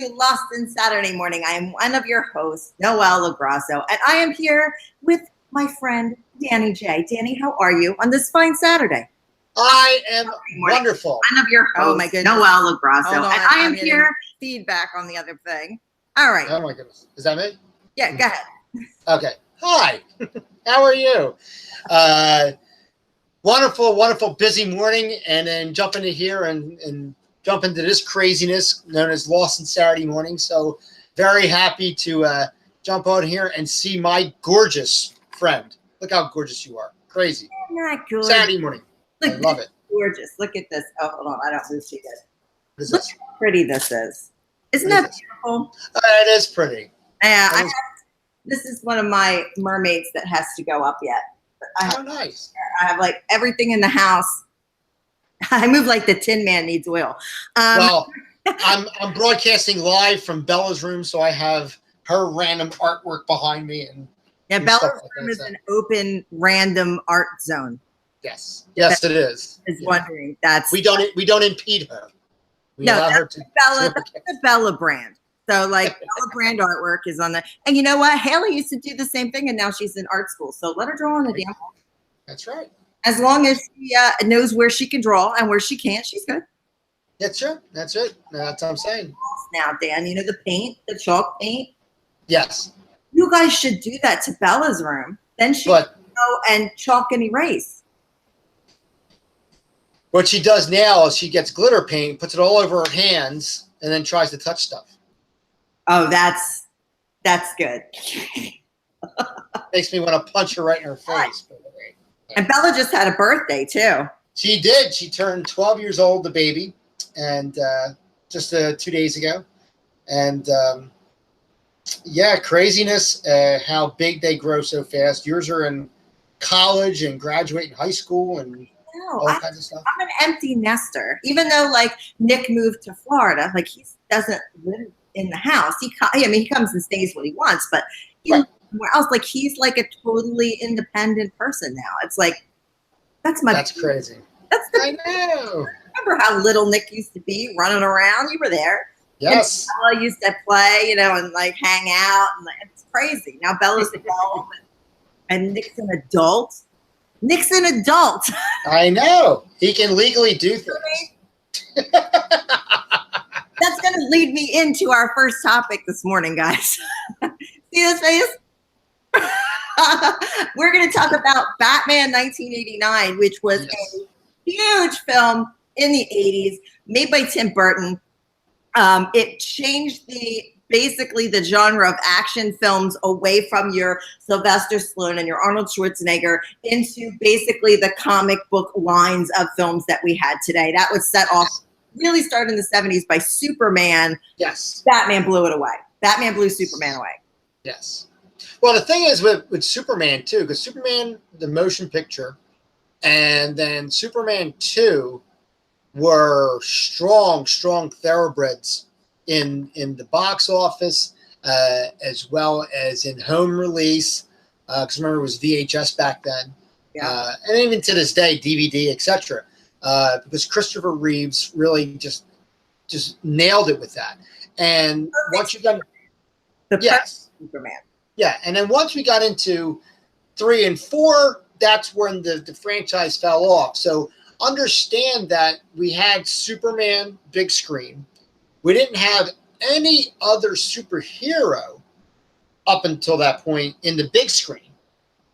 Lost in Saturday Morning. I am one of your hosts, Noel Lagrasso, and I am here with my friend Danny Jay. Danny, how are you on this fine Saturday? I am wonderful. One of your hosts, oh my goodness, Noel Lagrasso, and I am getting here. feedback on the other thing. All right. Oh my goodness, is that me? Yeah, go ahead. Okay. Hi. How are you? Wonderful, busy morning, and then jump into here and jump into this craziness known as Lost in Saturday Morning. So very happy to jump on here and see my gorgeous friend. Look how gorgeous you are. Crazy. Not good. Saturday morning. Look, I love it. Gorgeous. Look at this. Oh, hold on. I don't move too good. What is Look this? how pretty this is. Isn't What is that this? beautiful? It is pretty. Yeah, this is one of my mermaids that has to go up yet. Oh, nice. I have like everything in the house. I move like the Tin Man needs oil. Well, I'm broadcasting live from Bella's room, so I have her random artwork behind me, and yeah, and Bella's stuff like room that, is so. an open random art zone. Yes, it is. Is Yeah. wondering that's We don't impede her. We no, allow her that's to. Bella. That's the Bella brand. So like Bella brand artwork is on the. And you know what? Haley used to do the same thing, and now she's in art school. So let her draw on the damn wall. That's right. As long as she knows where she can draw and where she can't, she's good. That's it. That's it. That's what I'm saying. Now, Dan, you know the paint, the chalk paint. Yes, You guys should do that to Bella's room. Then she can but go and chalk and erase. what she does now is she gets glitter paint, puts it all over her hands, and then tries to touch stuff. Oh, that's good. Makes me want to punch her right in her face. By the way. And Bella just had a birthday too. She did. She turned 12 years old, the baby, and just 2 days ago. And yeah, craziness, how big they grow so fast. Yours are in college and graduating high school and all kinds of stuff. I'm an empty nester. Even though like Nick moved to Florida, like he doesn't live in the house. He comes and stays when he wants, but he lives somewhere else. Like he's like a totally independent person now. It's like that's crazy. I know. Remember how little Nick used to be running around? You were there. Yes. And Bella used to play, and like hang out, and like, it's crazy. Now Bella's 12, and Nick's an adult. Nick's an adult. I know. He can legally do things. That's going to lead me into our first topic this morning, guys. See this face? We're going to talk about Batman 1989, which was a huge film in the 80s, made by Tim Burton. It changed basically the genre of action films away from your Sylvester Stallone and your Arnold Schwarzenegger into basically the comic book lines of films that we had today. That was set off, really started in the 70s by Superman. Yes. Batman blew it away. Batman blew Superman away. Yes. Well, the thing is with Superman, too, because Superman, the motion picture, and then Superman 2 were strong thoroughbreds in the box office, as well as in home release. Because remember, it was VHS back then, and even to this day, DVD, etc. Because Christopher Reeves really just nailed it with that. And once you got Superman, and then once we got into 3 and 4, that's when the franchise fell off. So understand that we had Superman big screen. We didn't have any other superhero up until that point in the big screen.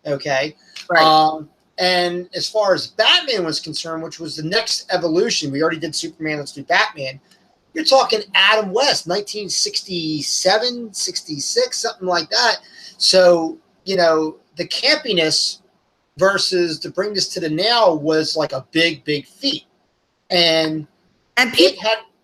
Okay. right? And as far as Batman was concerned, which was the next evolution, we already did Superman, let's do Batman. You're talking Adam West, 1967, 66, something like that. So, the campiness versus to bring this to the now was like a big feat. And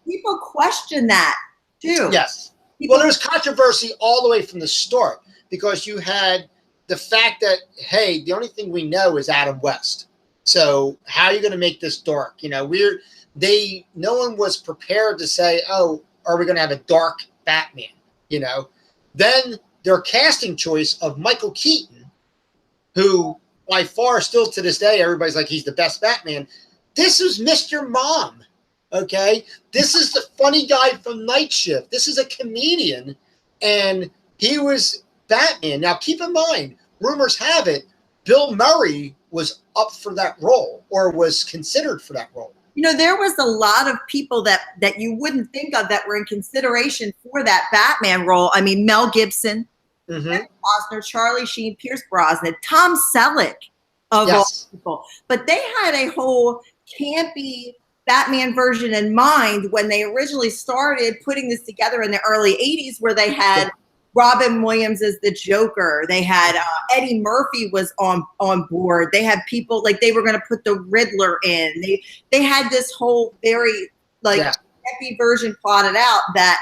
people question that too. Yes. Well, there was controversy all the way from the start because you had the fact that, hey, the only thing we know is Adam West. So how are you going to make this dark? No one was prepared to say, oh, are we going to have a dark Batman? Then their casting choice of Michael Keaton, who by far still to this day, everybody's like, he's the best Batman. This was Mr. Mom. Okay, this is the funny guy from Night Shift. This is a comedian, and he was Batman. Now, keep in mind, rumors have it Bill Murray was up for that role or was considered for that role. There was a lot of people that you wouldn't think of that were in consideration for that Batman role. I mean, Mel Gibson, Costner, Charlie Sheen, Pierce Brosnan, Tom Selleck, of all people. But they had a whole campy Batman version in mind when they originally started putting this together in the early 80s, where they had Robin Williams as the Joker. They had Eddie Murphy was on board. They had people like they were going to put the Riddler in. They had this whole very happy version plotted out that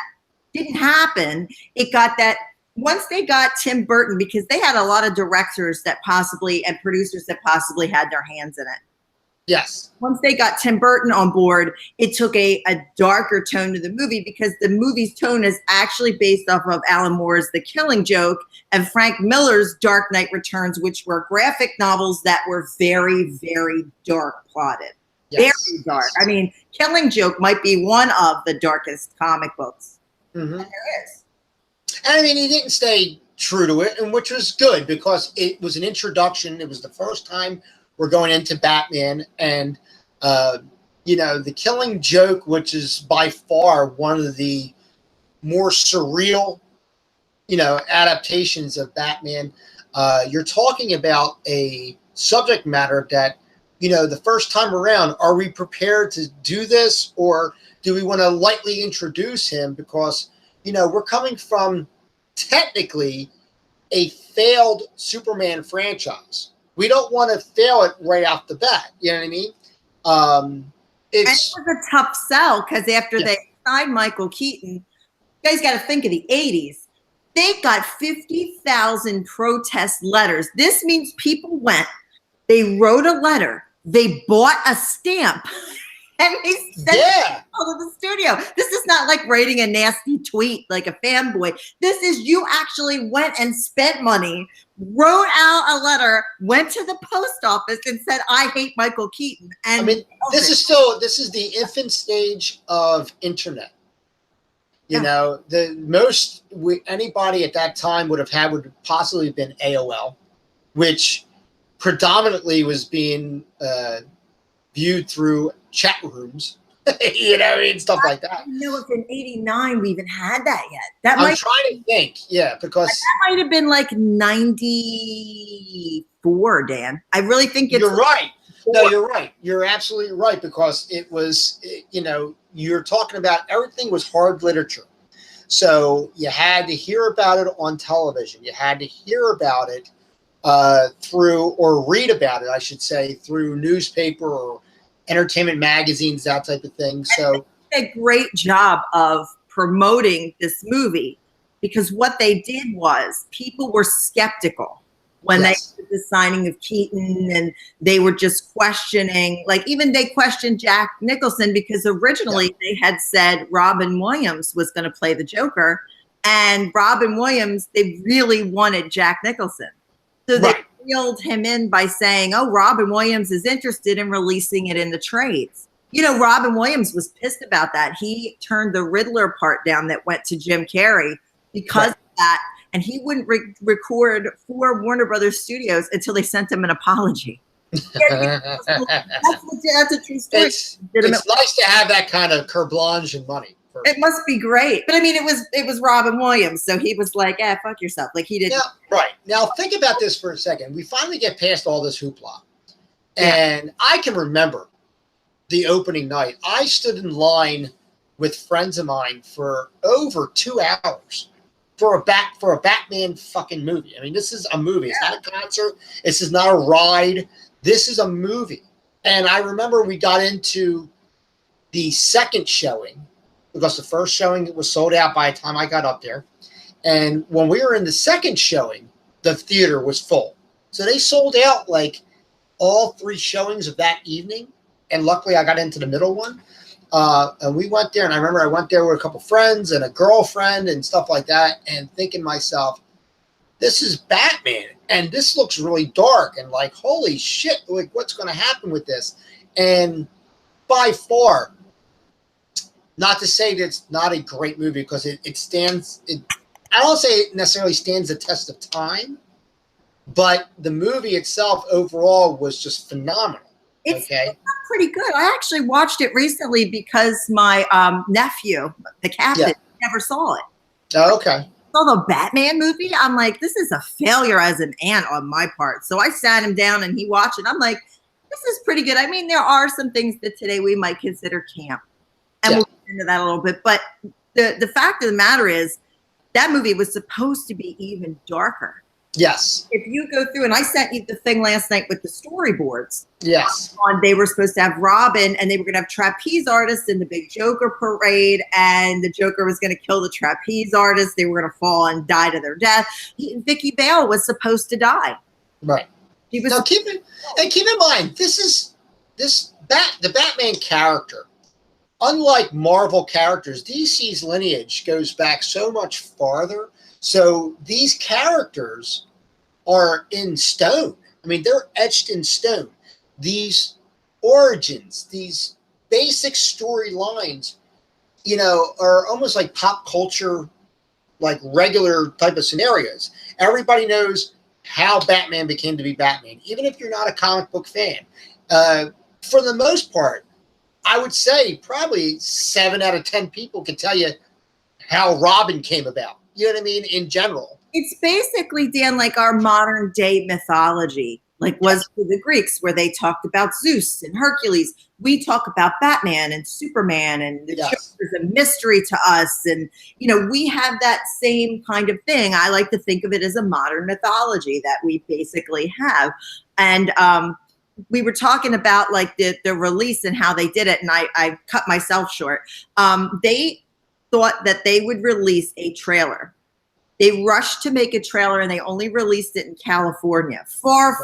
didn't happen. It got that once they got Tim Burton, because they had a lot of directors that possibly and producers that possibly had their hands in it. Yes. Once they got Tim Burton on board, it took a darker tone to the movie, because the movie's tone is actually based off of Alan Moore's The Killing Joke and Frank Miller's Dark Knight Returns, which were graphic novels that were very, very dark plotted. Very dark. I mean, Killing Joke might be one of the darkest comic books. Mm-hmm. And there is. And I mean, he didn't stay true to it, and which was good because it was an introduction. It was the first time we're going into Batman, and The Killing Joke, which is by far one of the more surreal, adaptations of Batman. You're talking about a subject matter that, the first time around, are we prepared to do this, or do we want to lightly introduce him? Because, we're coming from technically a failed Superman franchise. We don't want to fail it right off the bat. You know what I mean? And it was a tough sell, because after they signed Michael Keaton, you guys got to think of the 80s. They got 50,000 protest letters. This means people went, they wrote a letter, they bought a stamp, and they sent it to the studio. This is not like writing a nasty tweet like a fanboy. This is you actually went and spent money, wrote out a letter, went to the post office and said, I hate Michael Keaton. And I mean, this is the infant stage of internet. The most anybody at that time would have had would have possibly been AOL, which predominantly was being viewed through chat rooms, stuff like that. I don't know if in '89 we even had that yet. I'm trying to think, because that might have been like 94, Dan. I really think you're right. No, you're right. You're absolutely right, because it was, you're talking about everything was hard literature. So you had to hear about it on television. You had to hear about it or read about it, I should say, through newspaper or entertainment magazines, that type of thing. So they did a great job of promoting this movie, because what they did was people were skeptical when they did the signing of Keaton, and they were just questioning, like even they questioned Jack Nicholson, because originally they had said Robin Williams was going to play the Joker, and Robin Williams, they really wanted Jack Nicholson. So they reeled him in by saying, oh, Robin Williams is interested in releasing it in the trades. Robin Williams was pissed about that. He turned the Riddler part down that went to Jim Carrey because of that. And he wouldn't record for Warner Brothers Studios until they sent him an apology. That's a true story. It's nice to have that kind of carte blanche and money. It must be great. But I mean, it was Robin Williams. So he was like, fuck yourself. Like he didn't. Now think about this for a second. We finally get past all this hoopla. And I can remember the opening night. I stood in line with friends of mine for over 2 hours for a Batman fucking movie. I mean, this is a movie. It's not a concert. This is not a ride. This is a movie. And I remember we got into the second showing, because the first showing was sold out by the time I got up there. And when we were in the second showing, the theater was full. So they sold out like all 3 showings of that evening. And luckily I got into the middle one. And we went there, and I remember I went there with a couple friends and a girlfriend and stuff like that, and thinking to myself, this is Batman, and this looks really dark, and like, holy shit, like what's going to happen with this? And by far, Not to say that it's not a great movie, because it stands. I don't say it necessarily stands the test of time, but the movie itself overall was just phenomenal. It's Okay. pretty good. I actually watched it recently because my nephew, the captain, never saw it. Oh, okay. Saw the Batman movie. I'm like, this is a failure as an aunt on my part. So I sat him down and he watched it. I'm like, this is pretty good. I mean, there are some things that today we might consider camp, and we'll get into that a little bit. But the fact of the matter is, that movie was supposed to be even darker. Yes. If you go through, and I sent you the thing last night with the storyboards. Yes. They were supposed to have Robin, and they were going to have trapeze artists in the big Joker parade, and the Joker was going to kill the trapeze artists. They were going to fall and die to their death. Vicky Vale was supposed to die. Right. She was. Now keep in mind, the Batman character. Unlike Marvel characters, DC's lineage goes back so much farther. So these characters are in stone. I mean, they're etched in stone. These origins, these basic storylines, are almost like pop culture, like regular type of scenarios. Everybody knows how Batman became to be Batman, even if you're not a comic book fan. For the most part, I would say probably 7 out of 10 people can tell you how Robin came about. You know what I mean? In general. It's basically, Dan, like our modern day mythology, like was for the Greeks, where they talked about Zeus and Hercules. We talk about Batman and Superman, and the Joker's a mystery to us. And, we have that same kind of thing. I like to think of it as a modern mythology that we basically have. And we were talking about like the release and how they did it. And I cut myself short. They thought that they would release a trailer. They rushed to make a trailer, and they only released it in California far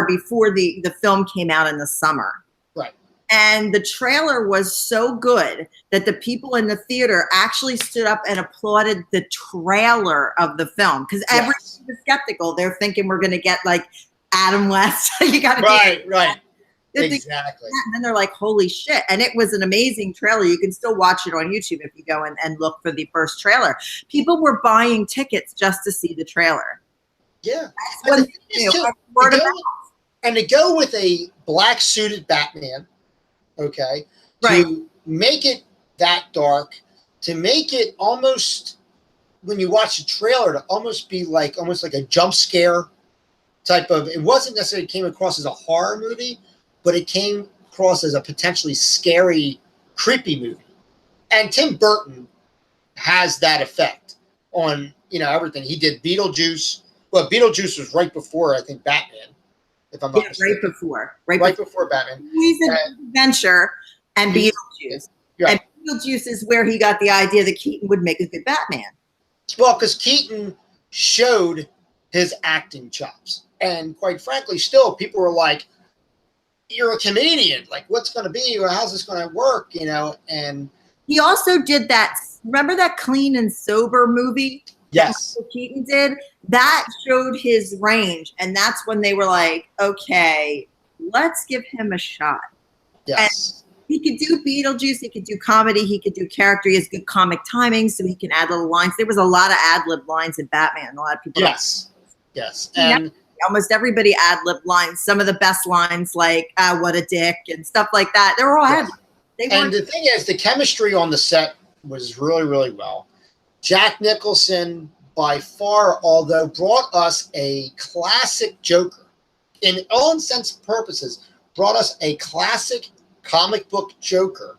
before the film came out in the summer. Right. And the trailer was so good that the people in the theater actually stood up and applauded the trailer of the film, because everyone was skeptical. They're thinking we're going to get like Adam West. You got to right. Exactly. And then they're like, holy shit. And it was an amazing trailer. You can still watch it on YouTube if you go and look for the first trailer. People were buying tickets just to see the trailer. Yeah. And to go with a black suited Batman, okay, to make it that dark, to make it almost, when you watch the trailer, to almost be like a jump scare type of, it wasn't necessarily came across as a horror movie, but it came across as a potentially scary, creepy movie. And Tim Burton has that effect on, everything. He did Beetlejuice. Well, Beetlejuice was right before, I think, Batman, if I'm not mistaken. Right before Batman. He's an adventure and Beetlejuice. And Beetlejuice is where he got the idea that Keaton would make a good Batman. Well, because Keaton showed his acting chops. And quite frankly, still, people were like, you're a comedian. Like, what's going to be? Or how's this going to work? And he also did that. Remember that Clean and Sober movie? Yes. That Keaton did? That showed his range. And that's when they were like, okay, let's give him a shot. Yes. And he could do Beetlejuice. He could do comedy. He could do character. He has good comic timing, so he can add little lines. There was a lot of ad-lib lines in Batman. A lot of people. Yes. And almost everybody ad-lib lines. Some of the best lines, like "what a dick" and stuff like that. They were all ad-lib. And the thing is, the chemistry on the set was really, really well. Jack Nicholson, by far, although brought us a classic Joker, in all intents and purposes, brought us a classic comic book Joker,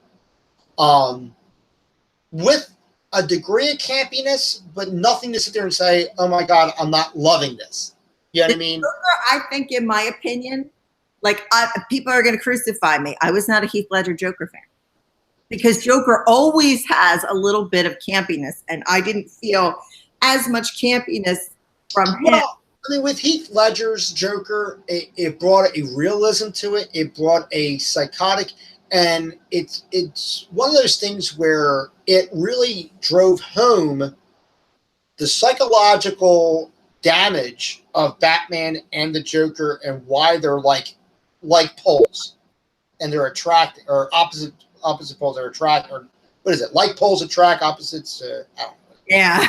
with a degree of campiness, but nothing to sit there and say, "Oh my God, I'm not loving this." You know what I mean? Joker, I think, in my opinion, like people are going to crucify me. I was not a Heath Ledger Joker fan, because Joker always has a little bit of campiness, and I didn't feel as much campiness from him. Well, I mean, with Heath Ledger's Joker, it brought a realism to it. It brought a psychotic, and it's one of those things where it really drove home the psychological damage of Batman and the Joker, and why they're like poles, and they're attracted, or opposite poles are attracted, or what is it? Like poles attract opposites. I don't know. Yeah.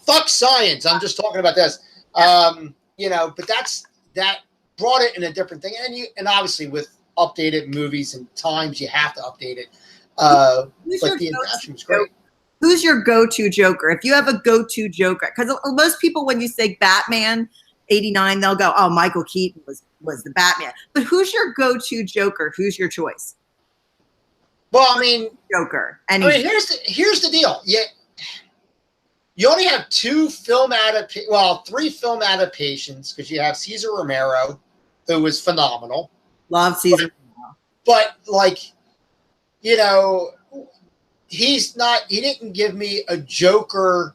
Fuck science. I'm just talking about this. You know, but that brought it in a different thing. And obviously with updated movies and times, you have to update it. But the adaptation was great. Who's your go-to Joker? If you have a go-to Joker, because most people, when you say Batman '89, they'll go, "Oh, Michael Keaton was the Batman." But who's your go-to Joker? Who's your choice? Well, I mean, Joker. I mean, here's the deal. You only have three film adaptations because you have Cesar Romero, who was phenomenal. Love Cesar. But like, you know, he didn't give me a Joker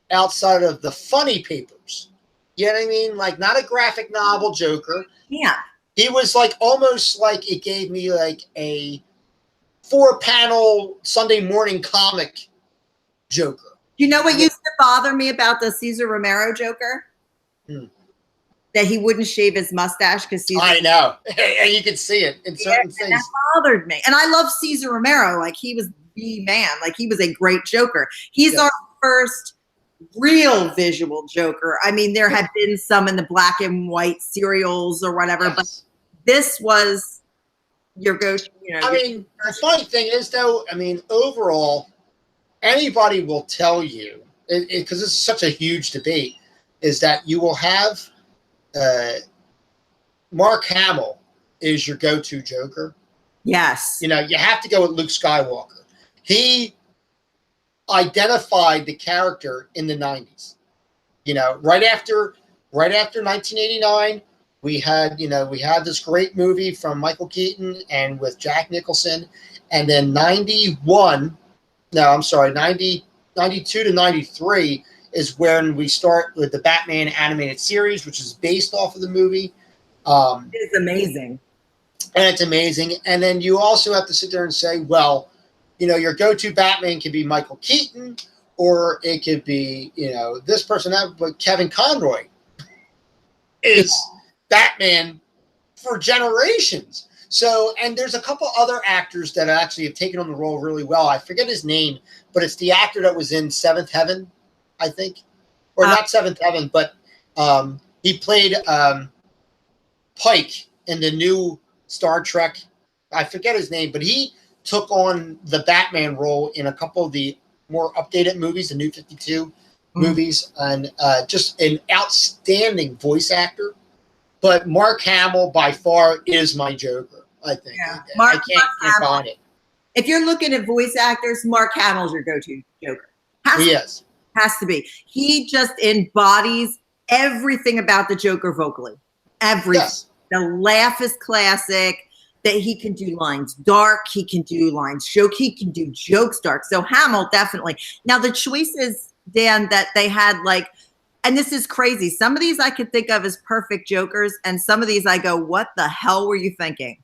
outside of the funny papers. You know what I mean? Like, not a graphic novel Joker. Yeah. He was like almost like it gave me like a 4-panel Sunday morning comic Joker. You know what used to bother me about the Cesar Romero Joker? That he wouldn't shave his mustache because I know. And you can see it in certain things. That bothered me. And I love Cesar Romero. Like, he was the man. Like, he was a great Joker. He's our first real visual Joker. I mean, there had been some in the black and white serials or whatever, but this was your go-to. You know, I mean, the funny thing is, though, I mean, overall, anybody will tell you, because this is such a huge debate, is that you will have Mark Hamill is your go-to Joker. Yes. You know, you have to go with Luke Skywalker. He identified the character in the 90s. You know, right after 1989, we had this great movie from Michael Keaton and with Jack Nicholson, and then 92 to 93 is when we start with the Batman animated series, which is based off of the movie. It's amazing. And it's amazing. And then you also have to sit there and say, well, you know, your go-to Batman could be Michael Keaton, or it could be, you know, this person, but Kevin Conroy is Batman for generations. So, and there's a couple other actors that actually have taken on the role really well. I forget his name, but it's the actor that was in Seventh Heaven, I think. Or not Seventh Heaven, but he played Pike in the new Star Trek. I forget his name, but he took on the Batman role in a couple of the more updated movies, the New 52 movies, and just an outstanding voice actor. But Mark Hamill, by far, is my Joker, I think. Yeah. I can't find it. If you're looking at voice actors, Mark Hamill's your go-to Joker. Has to be. He just embodies everything about the Joker vocally. Everything. Yes. The laugh is classic. That he can do lines dark, he can do lines joke, he can do jokes dark. So Hamill, definitely. Now the choices, Dan, that they had, like, and this is crazy. Some of these I could think of as perfect Jokers, and some of these I go, what the hell were you thinking?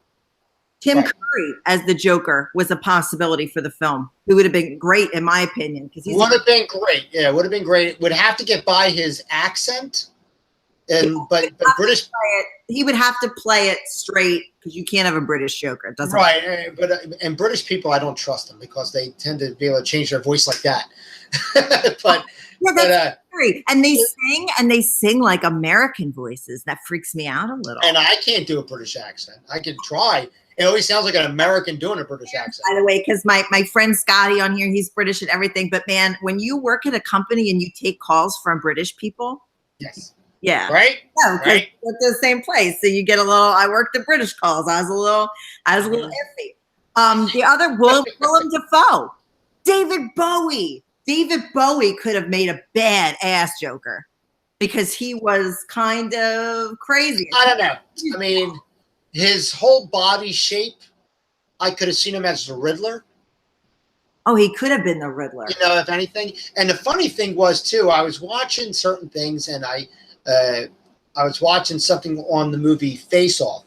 Tim Curry as the Joker was a possibility for the film. It would have been great, in my opinion. Because he would have been great. Yeah, it would have been great. Would have to get by his accent. But British, he would have to play it straight because you can't have a British Joker. It doesn't right? And British people, I don't trust them because they tend to be able to change their voice like that. But that's scary. And they sing like American voices. That freaks me out a little. And I can't do a British accent. I can try. It always sounds like an American doing a British accent. By the way, because my friend Scotty on here, he's British and everything. But man, when you work at a company and you take calls from British people, yes. Yeah. Right? No, right. At the same place. So you get a little, I worked the British calls. I was a little iffy. The other, Willem Dafoe. David Bowie. David Bowie could have made a badass Joker because he was kind of crazy. I don't know. I mean, his whole body shape, I could have seen him as the Riddler. Oh, he could have been the Riddler. You know, if anything. And the funny thing was, too, I was watching certain things and I was watching something on the movie Face Off,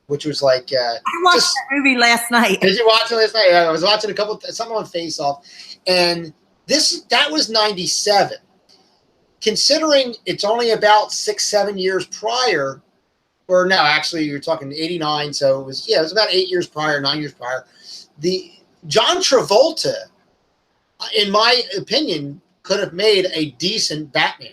which was like I watched that movie last night. Did you watch it last night? I was watching something on Face Off, and that was 97. Considering it's only about 6-7 years prior, or no, actually you're talking 89, so it was about 8 years prior, 9 years prior. The John Travolta in my opinion, could have made a decent Batman.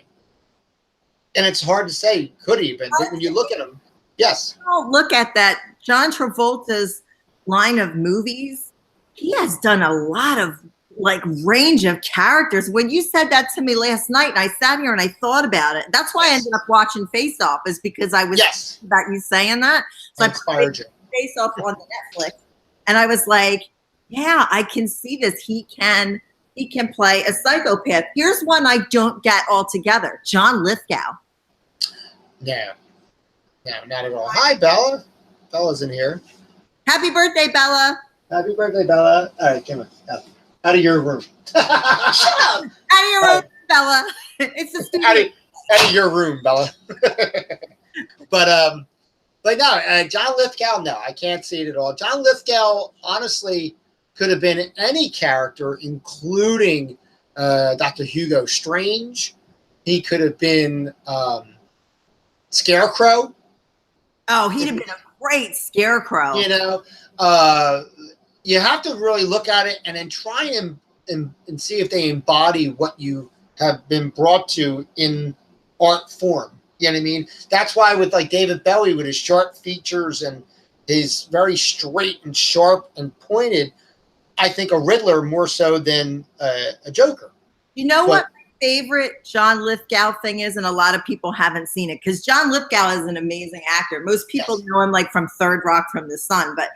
And it's hard to say, could he? But when you look at him, yes. Oh, look at that. John Travolta's line of movies, he has done a lot of range of characters. When you said that to me last night, and I sat here and I thought about it, that's why I ended up watching Face Off, is because I was about you saying that. So I put Face Off on Netflix, and I was like, yeah, I can see this. He can play a psychopath. Here's one I don't get altogether. John Lithgow. No, not at all. Hi, Bella. Bella's in here. Happy birthday, Bella. Happy birthday, Bella. All right, come on. Out of your room. Shut up. Out of your room, Bella. It's a studio. Out of your room, Bella. But no, John Lithgow, no, I can't see it at all. John Lithgow, honestly, could have been any character, including Dr. Hugo Strange. He could have been Scarecrow. Oh, he'd have been a great Scarecrow. You know, you have to really look at it and then try and see if they embody what you have been brought to in art form. You know what I mean? That's why with David Bowie, with his sharp features and his very straight and sharp and pointed, I think a Riddler more so than a Joker. You know what my favorite John Lithgow thing is, and a lot of people haven't seen it, because John Lithgow is an amazing actor. Most people know him from Third Rock from the Sun, but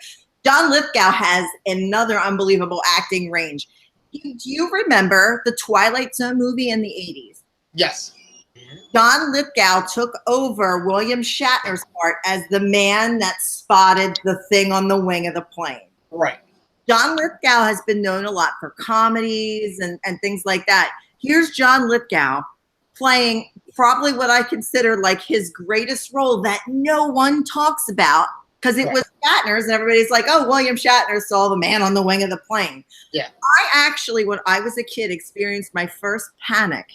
John Lithgow has another unbelievable acting range. Do you remember the Twilight Zone movie in the 80s? Yes. John Lithgow took over William Shatner's part as the man that spotted the thing on the wing of the plane. Right. John Lithgow has been known a lot for comedies and things like that. Here's John Lithgow playing probably what I consider his greatest role that no one talks about, because it was Shatner's, and everybody's like, oh, William Shatner saw the man on the wing of the plane. Yeah. I actually, when I was a kid, experienced my first panic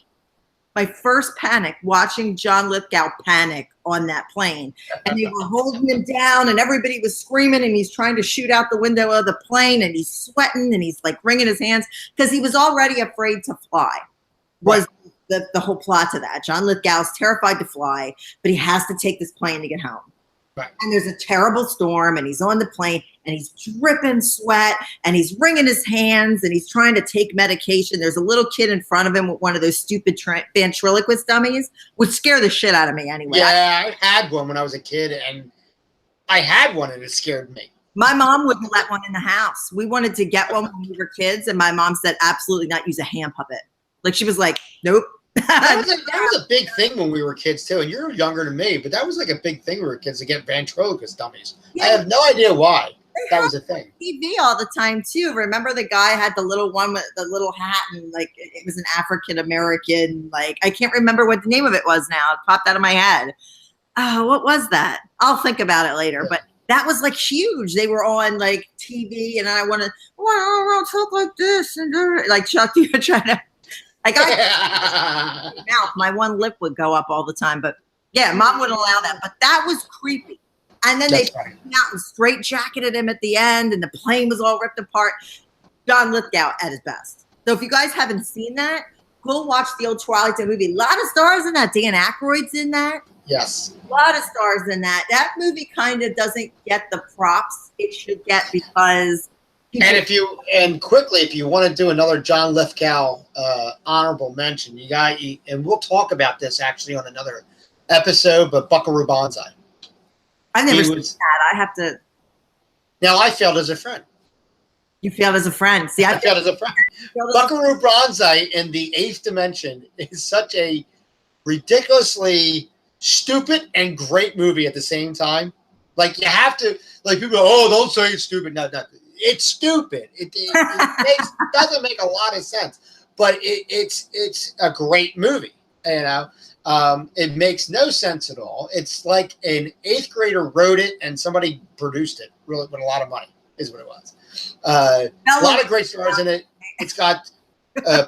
watching John Lithgow panic on that plane. And they were holding him down, and everybody was screaming, and he's trying to shoot out the window of the plane, and he's sweating, and he's wringing his hands because he was already afraid to fly. Was the whole plot to that. John Lithgow's terrified to fly, but he has to take this plane to get home. Right. And there's a terrible storm, and he's on the plane, and he's dripping sweat, and he's wringing his hands, and he's trying to take medication. There's a little kid in front of him with one of those stupid ventriloquist dummies, which scare the shit out of me anyway. Yeah, I had one when I was a kid, and I had one, and it scared me. My mom wouldn't let one in the house. We wanted to get one when we were kids, and my mom said absolutely not, use a hand puppet. She was like, nope. That was a big thing when we were kids too, and you're younger than me, but that was a big thing when we were kids to get ventriloquist dummies. Yeah. I have no idea why that was a thing. TV all the time too. Remember the guy had the little one with the little hat, and it was an African American. I can't remember what the name of it was now. It popped out of my head. Oh, what was that? I'll think about it later. Yeah. But that was like huge. They were on like TV, and I wanted, well, talk like this and like Chuck, you were trying to. Like mouth, my one lip would go up all the time, but yeah, Mom wouldn't allow that. But that was creepy. And then they took him out and straight jacketed him at the end, and the plane was all ripped apart. John Lithgow at his best. So if you guys haven't seen that, go watch the old Twilight Zone movie. A lot of stars in that. Dan Aykroyd's in that. Yes. A lot of stars in that. That movie kind of doesn't get the props it should get because. And if you want to do another John Lithgow honorable mention, and we'll talk about this actually on another episode, but Buckaroo Banzai. I never seen that. I have to. Now I failed as a friend. You failed as a friend. See, I failed as a friend. Buckaroo Banzai in the Eighth Dimension is such a ridiculously stupid and great movie at the same time. Like you have to, like people go, oh, don't say it's stupid. No. It's stupid. It doesn't make a lot of sense, but it's a great movie. You know, it makes no sense at all. It's like an eighth grader wrote it and somebody produced it, really, with a lot of money, is what it was. A lot of great stars in it. It's got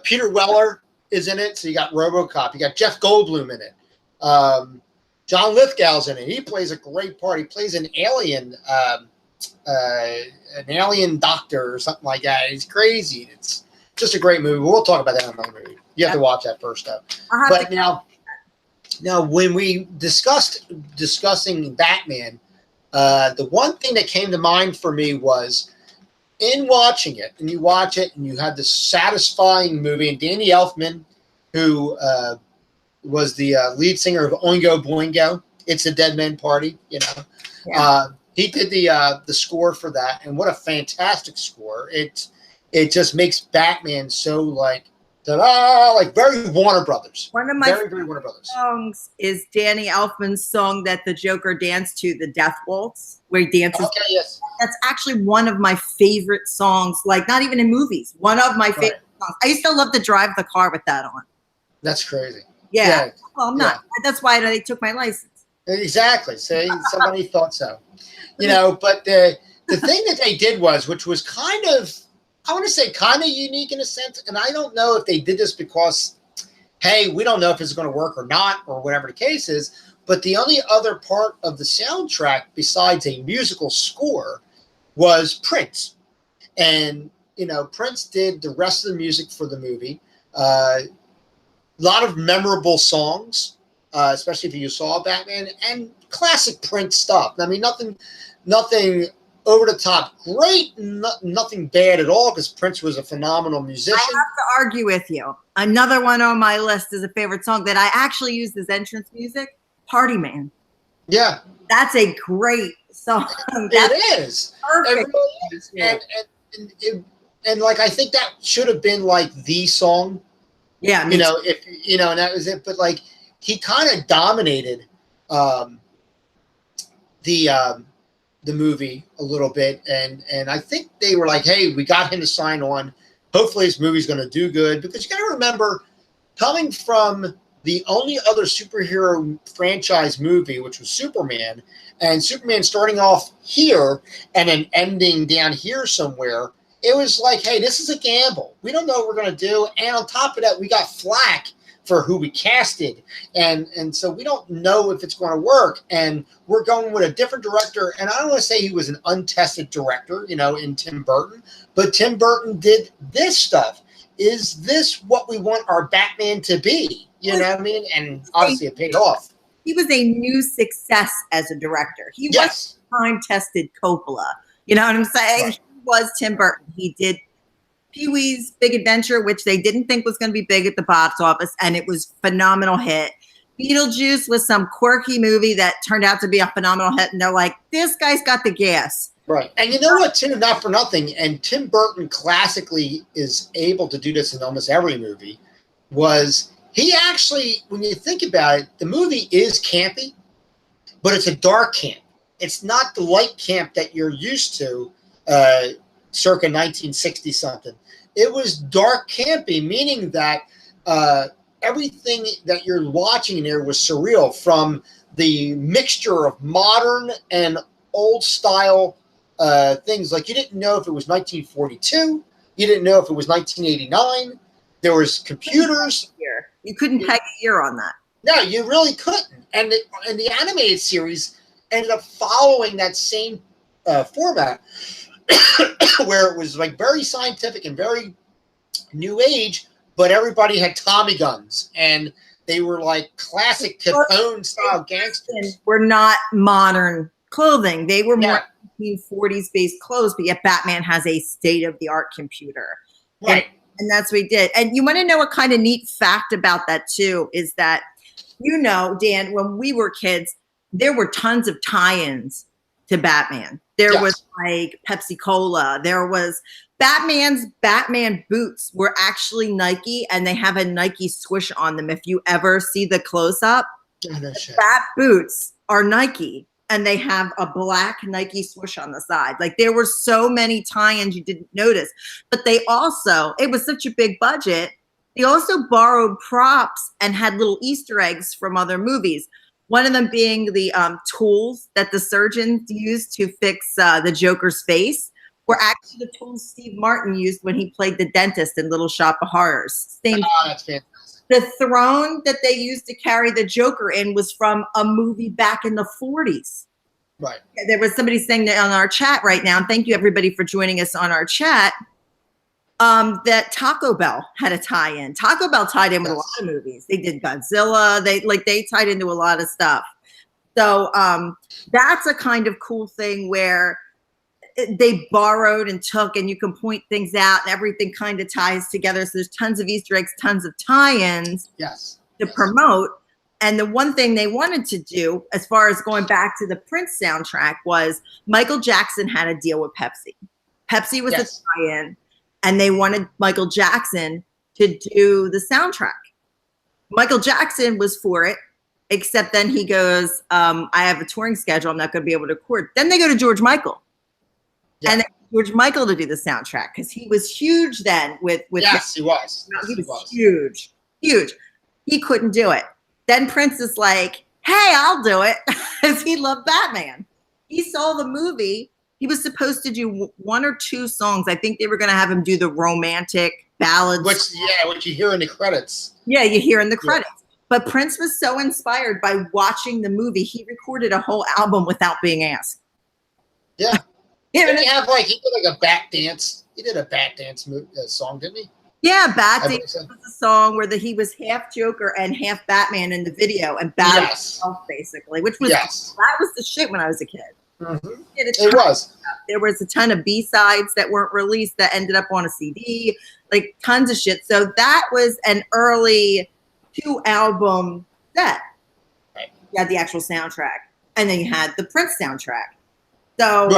Peter Weller is in it, so you got RoboCop. You got Jeff Goldblum in it. John Lithgow's in it. He plays a great part. He plays an alien. An alien doctor or something like that. It's crazy. just a great movie. We'll talk about that in another movie. You have to watch that first, though. But now, when we discussing Batman, the one thing that came to mind for me was in watching it, and you watch it, and you have this satisfying movie, and Danny Elfman, who was the lead singer of Oingo Boingo, It's a Dead Man Party, you know. Yeah. He did the score for that, and what a fantastic score! It just makes Batman so like ta-da, like very Warner Brothers. One of my very Warner Brothers songs is Danny Elfman's song that the Joker danced to, the Death Waltz, where he dances. Okay, yes. That's actually one of my favorite songs. Like not even in movies. One of my favorite songs. I used to love to drive the car with that on. That's crazy. Yeah. Well, I'm not. That's why they took my license. Exactly. See, somebody thought so. You know, but the thing that they did was, which was kind of, I want to say kind of unique in a sense, and I don't know if they did this because, hey, we don't know if it's going to work or not, or whatever the case is, but the only other part of the soundtrack besides a musical score was Prince. And, you know, Prince did the rest of the music for the movie. A lot of memorable songs, especially if you saw Batman, and classic Prince stuff. I mean, nothing over the top great, nothing bad at all, because Prince was a phenomenal musician. I have to argue with you. Another one on my list is a favorite song that I actually used as entrance music, Party Man. Yeah. That's a great song. It is. Perfect. It really is. And like, I think that should have been like the song. Yeah. You know, if you know, and that was it. But like, he kind of dominated the movie a little bit, and I think they were like, hey, we got him to sign on. Hopefully this movie's going to do good, because you got to remember, coming from the only other superhero franchise movie, which was Superman, and Superman starting off here and then ending down here somewhere, it was like, hey, this is a gamble. We don't know what we're going to do, and on top of that, we got flack for who we casted, and so we don't know if it's going to work, and we're going with a different director. And I don't want to say he was an untested director, you know, in Tim Burton, but Tim Burton did this stuff. Is this what we want our Batman to be? You know what I mean? And obviously it paid off. He was a new success as a director. He was time-tested Coppola. You know what I'm saying? Right. He was Tim Burton. He did Pee-wee's Big Adventure, which they didn't think was going to be big at the box office, and it was a phenomenal hit. Beetlejuice was some quirky movie that turned out to be a phenomenal hit, and they're like, this guy's got the gas. Right. And you know what, too, not for nothing, and Tim Burton classically is able to do this in almost every movie, was he actually, when you think about it, the movie is campy, but it's a dark camp. It's not the light camp that you're used to circa 1960-something. It was dark campy, meaning that everything that you're watching there was surreal, from the mixture of modern and old style things. Like, you didn't know if it was 1942. You didn't know if it was 1989. There was computers. You couldn't peg a year on that. No, you really couldn't. And the animated series ended up following that same format, where it was like very scientific and very new age, but everybody had Tommy guns, and they were like classic Capone style gangsters. Were not modern clothing. They were more 1940s based clothes, but yet Batman has a state-of-the-art computer. Right. And that's what he did. And you want to know a kind of neat fact about that too, is that, you know, Dan, when we were kids, there were tons of tie-ins to Batman. There was like Pepsi Cola. There was Batman boots were actually Nike, and they have a Nike swoosh on them. If you ever see the close-up, Bat boots are Nike, and they have a black Nike swoosh on the side. Like, there were so many tie-ins you didn't notice. But they also, it was such a big budget, they also borrowed props and had little Easter eggs from other movies. One of them being the tools that the surgeons used to fix the Joker's face were actually the tools Steve Martin used when he played the dentist in Little Shop of Horrors. Same. Oh, that's fantastic. The throne that they used to carry the Joker in was from a movie back in the 40s. Right. There was somebody saying that on our chat right now, and thank you everybody for joining us on our chat. That Taco Bell had a tie-in. Taco Bell tied in with a lot of movies. They did Godzilla. They tied into a lot of stuff. So that's a kind of cool thing where they borrowed and took, and you can point things out, and everything kind of ties together. So there's tons of Easter eggs, tons of tie-ins to promote. And the one thing they wanted to do, as far as going back to the Prince soundtrack, was Michael Jackson had a deal with Pepsi. Pepsi was a tie-in, and they wanted Michael Jackson to do the soundtrack. Michael Jackson was for it, except then he goes, I have a touring schedule. I'm not going to be able to record. Then they go to George Michael. Yeah. And George Michael to do the soundtrack because he was huge then with yes, he was. He was huge. He couldn't do it. Then Prince is like, hey, I'll do it because he loved Batman. He saw the movie. He was supposed to do 1 or 2 songs. I think they were going to have him do the romantic ballads. Which you hear in the credits. Yeah, you hear in the credits. Yeah. But Prince was so inspired by watching the movie, he recorded a whole album without being asked. Yeah. He did a bat dance. He did a bat dance song, didn't he? Yeah, Bat Dance was a song where he was half Joker and half Batman in the video, and Batman himself, basically, which was that was the shit when I was a kid. Mm-hmm. It was. There was a ton of B-sides that weren't released that ended up on a CD, like tons of shit. So that was an early 2-album set. Right. You had the actual soundtrack, and then you had the Prince soundtrack. So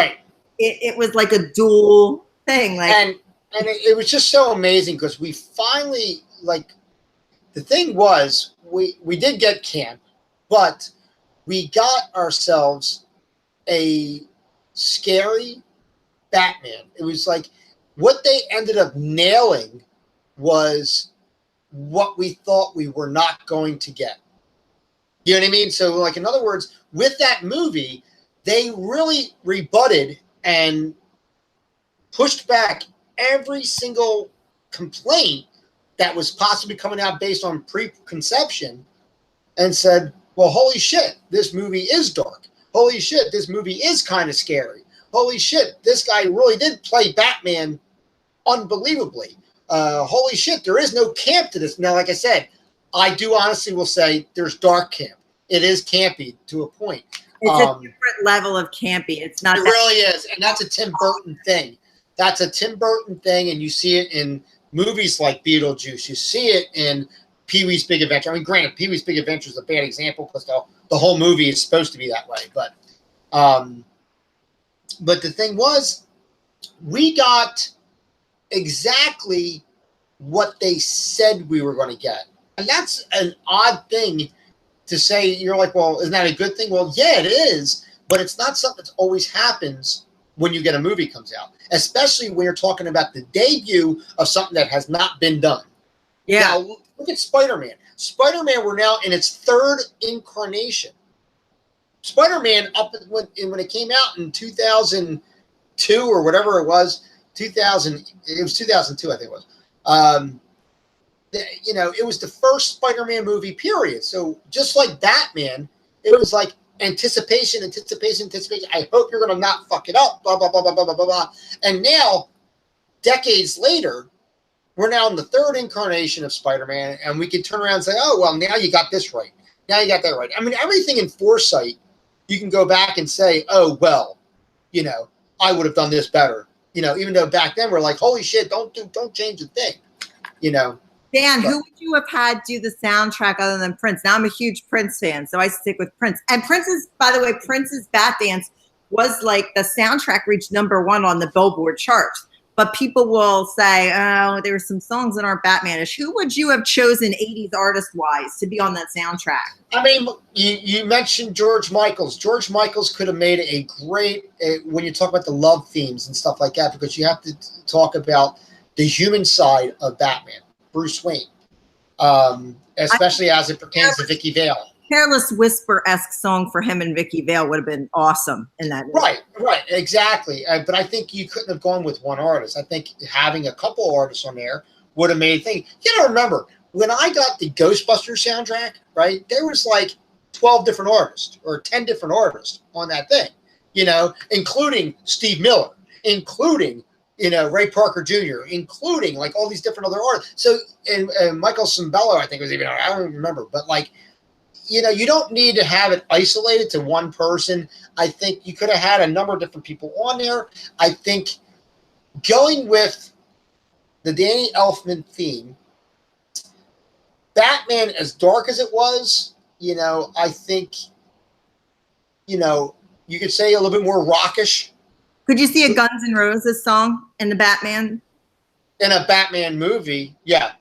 it was like a dual thing, like. And it was just so amazing because we finally, the thing was, we did get camp, but we got ourselves a scary Batman. It was like what they ended up nailing was what we thought we were not going to get. You know what I mean? So, in other words, with that movie, they really rebutted and pushed back every single complaint that was possibly coming out based on preconception and said, well, holy shit, this movie is dark. Holy shit, this movie is kind of scary. Holy shit, this guy really did play Batman unbelievably. Holy shit, there is no camp to this. Now, like I said, I do honestly will say there's dark camp. It is campy to a point. It's a different level of campy. It's not. It really is. And that's a Tim Burton thing. That's a Tim Burton thing, and you see it in movies like Beetlejuice. You see it in Pee-wee's Big Adventure. I mean, granted, Pee-wee's Big Adventure is a bad example because the whole movie is supposed to be that way. But the thing was, we got exactly what they said we were going to get. And that's an odd thing to say. You're like, well, isn't that a good thing? Well, yeah, it is. But it's not something that always happens when you get a movie comes out, especially when you're talking about the debut of something that has not been done. Yeah. Now, look at Spider-Man. Spider-Man, we're now in its 3rd incarnation. Spider-Man, when it came out in 2002 or whatever it was, it was 2002, I think it was. It was the first Spider-Man movie, period. So just like Batman, it was like, anticipation. I hope you're going to not fuck it up, blah, blah, blah, blah, blah, blah, blah. And now, decades later, we're now in the 3rd incarnation of Spider-Man, and we can turn around and say, oh, well, now you got this right. Now you got that right. I mean, everything in foresight, you can go back and say, oh, well, I would have done this better. Even though back then we're like, holy shit, don't change a thing. Dan, who would you have had do the soundtrack other than Prince? Now I'm a huge Prince fan, so I stick with Prince. And Prince's Bat Dance was like the soundtrack reached #1 on the Billboard charts. But people will say, oh, there were some songs that aren't Batmanish. Who would you have chosen 80s artist-wise to be on that soundtrack? I mean, you mentioned George Michaels. George Michaels could have made a great, when you talk about the love themes and stuff like that, because you have to talk about the human side of Batman. Bruce Wayne, especially as it pertains to Vicky Vale. Careless Whisper-esque song for him and Vicky Vale would have been awesome in that movie. Right, exactly. But I think you couldn't have gone with one artist. I think having a couple artists on there would have made things. You gotta remember, when I got the Ghostbusters soundtrack, right, there was like 12 different artists or 10 different artists on that thing, including Steve Miller, including Ray Parker Jr., including like all these different other artists. So, and Michael Cimbello, I think was even, I don't even remember, but like, you don't need to have it isolated to one person. I think you could have had a number of different people on there. I think going with the Danny Elfman theme, Batman, as dark as it was, I think, you could say a little bit more rockish. Could you see a Guns N' Roses song in the Batman? In a Batman movie, yeah.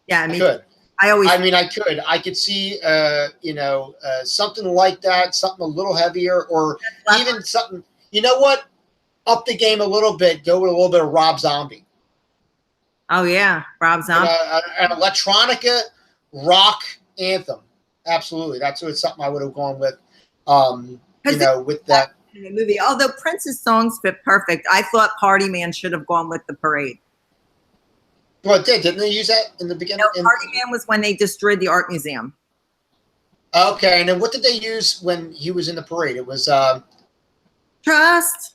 Yeah, I could. I could see, something like that, something a little heavier, or even something, up the game a little bit, go with a little bit of Rob Zombie. Oh, yeah, Rob Zombie. An electronica rock anthem. Absolutely. That's something I would have gone with, with that. In the movie, although Prince's songs fit perfect, I thought Party Man should have gone with The Parade. Well, didn't they use that in the beginning? No, Party Man was when they destroyed the art museum. Okay, and then what did they use when he was in the parade? It was Trust.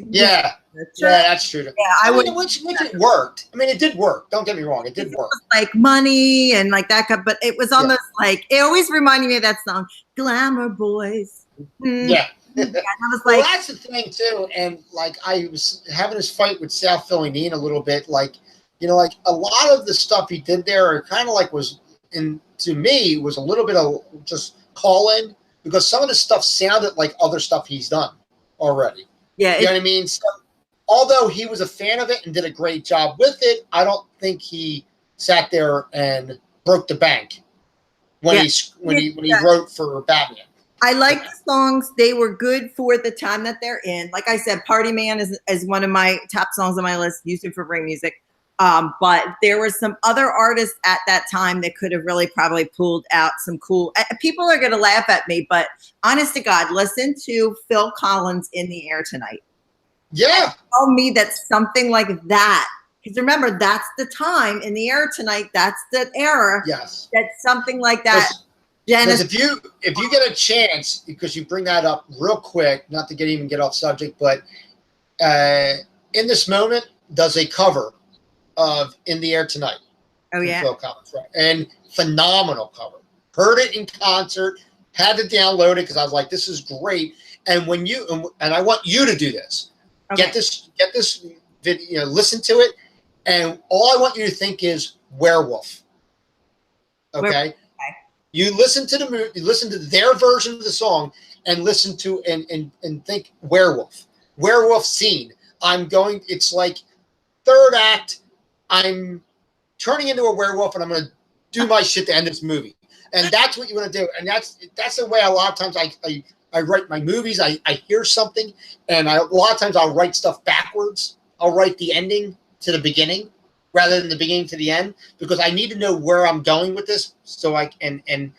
Yeah, that's true. Yeah, which it worked. I mean, it did work. Don't get me wrong, it did work. Like Money and like that, but it was almost like, it always reminded me of that song, Glamour Boys. Yeah. And I was like, well, that's the thing too. And like, I was having this fight with South Philly Neen a little bit. Like, like a lot of the stuff he did there, kind of like to me, was a little bit of just call in, because some of the stuff sounded like other stuff he's done already. Yeah. You know what I mean? So, although he was a fan of it and did a great job with it, I don't think he sat there and broke the bank when he wrote for Batman. I like the songs. They were good for the time that they're in. Like I said, Party Man is one of my top songs on my list, used it for ring music. But there were some other artists at that time that could have really probably pulled out some cool. People are going to laugh at me, but honest to God, listen to Phil Collins' In the Air Tonight. Yeah. Tell me that something like that. Because remember, that's the time, In the Air Tonight. That's the era. Yes. That something like that. Because if you get a chance, because you bring that up real quick, not to get off subject, but In This Moment does a cover of In the Air Tonight. Oh, yeah. Phil Collins, right? And phenomenal cover. Heard it in concert, had to download it because I was like, this is great. And when and I want you to do this. Okay. Get this video, listen to it, and all I want you to think is werewolf. Okay? You listen to the movie, you listen to their version of the song, and listen to and think werewolf scene. It's like third act. I'm turning into a werewolf, and I'm going to do my shit to end this movie. And that's what you want to do. And that's the way a lot of times I write my movies. I hear something, and a lot of times I'll write stuff backwards. I'll write the ending to the beginning rather than the beginning to the end, because I need to know where I'm going with this, so and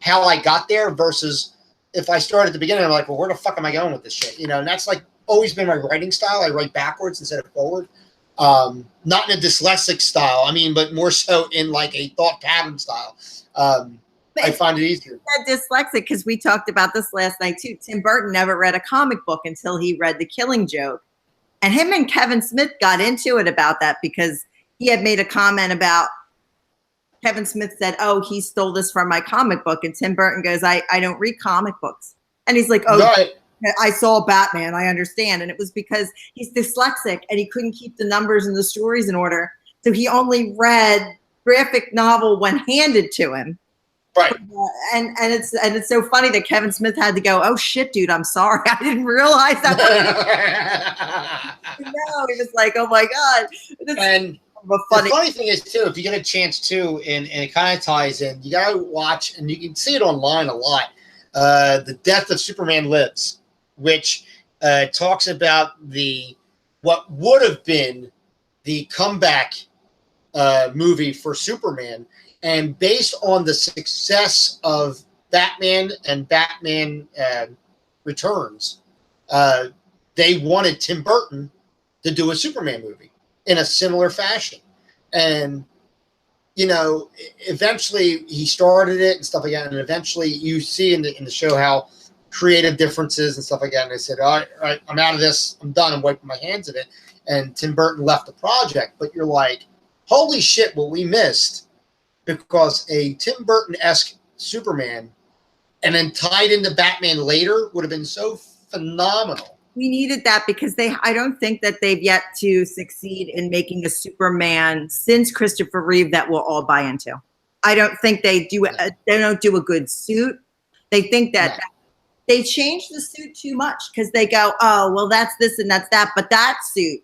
how I got there, versus if I start at the beginning, I'm like, well, where the fuck am I going with this shit? And that's like always been my writing style. I write backwards instead of forward. Not in a dyslexic style, but more so in like a thought pattern style. I find it easier. Dyslexic, because we talked about this last night too. Tim Burton never read a comic book until he read The Killing Joke. And him and Kevin Smith got into it about that, because he had made a comment about, Kevin Smith said, oh, he stole this from my comic book. And Tim Burton goes, I don't read comic books. And he's like, oh, right. I saw Batman, I understand. And it was because he's dyslexic and he couldn't keep the numbers and the stories in order. So he only read graphic novel when handed to him. Right. And it's so funny that Kevin Smith had to go, oh shit, dude, I'm sorry. I didn't realize that. No, he was like, oh my God. And the funny thing is too, if you get a chance too, and it kind of ties in, you gotta watch, and you can see it online a lot, The Death of Superman Lives, which talks about what would have been the comeback movie for Superman. And based on the success of Batman and Batman Returns, they wanted Tim Burton to do a Superman movie in a similar fashion. And, eventually he started it and stuff like that. And eventually you see in the show how creative differences and stuff like that. And they said, all right, I'm out of this. I'm done. I'm wiping my hands of it. and Tim Burton left the project. But you're like, holy shit, what we missed, because a Tim Burton-esque Superman and then tied into Batman later would have been so phenomenal. We needed that because I don't think that they've yet to succeed in making a Superman since Christopher Reeve that we'll all buy into. I don't think they do. They don't do a good suit. They think that they change the suit too much because they go, oh, well, that's this and that's that. But that suit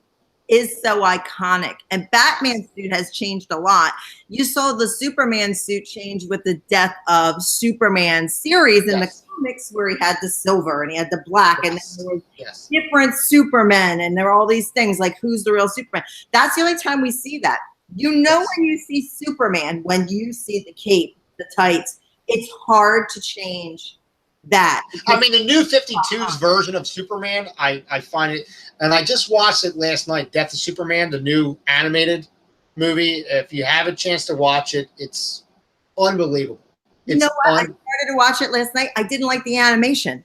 is so iconic. And Batman's suit has changed a lot. You saw the Superman suit change with the death of Superman series in the comics, where he had the silver and he had the black, and then there was different Supermen, and there were all these things like, who's the real Superman? That's the only time we see that. You know, when you see Superman, when you see the cape, the tights, it's hard to change that. I mean, the new 52's version of Superman, I find it, and I just watched it last night, Death of Superman, the new animated movie. If you have a chance to watch it, it's unbelievable. You know what? I started to watch it last night. I didn't like the animation.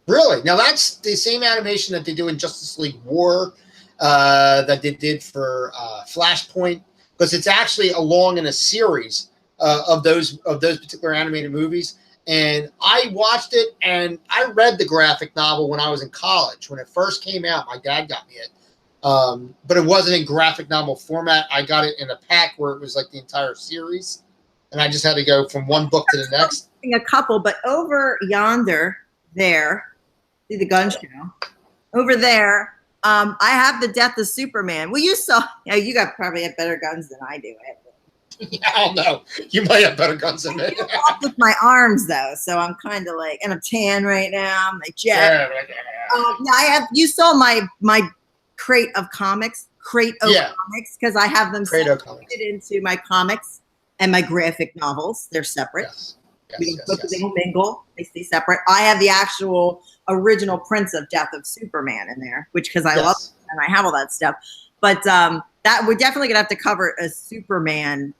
Really? Now, that's the same animation that they do in Justice League War, that they did for Flashpoint, because it's actually along in a series of those particular animated movies. And I watched it, and I read the graphic novel when I was in college. When it first came out, my dad got me it. But it wasn't in graphic novel format. I got it in a pack where it was like the entire series. And I just had to go from one book to the next. A couple, but over yonder, there, see the gun show? Over there, I have the Death of Superman. Well, you saw, you got probably have better guns than I do. Yeah, I don't know. You might have better guns than me. I walk with my arms though, so I'm kind of like, and I'm tan right now. I'm like jet. Now I have. You saw my crate of comics, comics, because I have them separated into my comics and my graphic novels. They're separate. They don't mingle. They stay separate. I have the actual original prints of Death of Superman in there, which because I love it and I have all that stuff. But that we're definitely gonna have to cover a Superman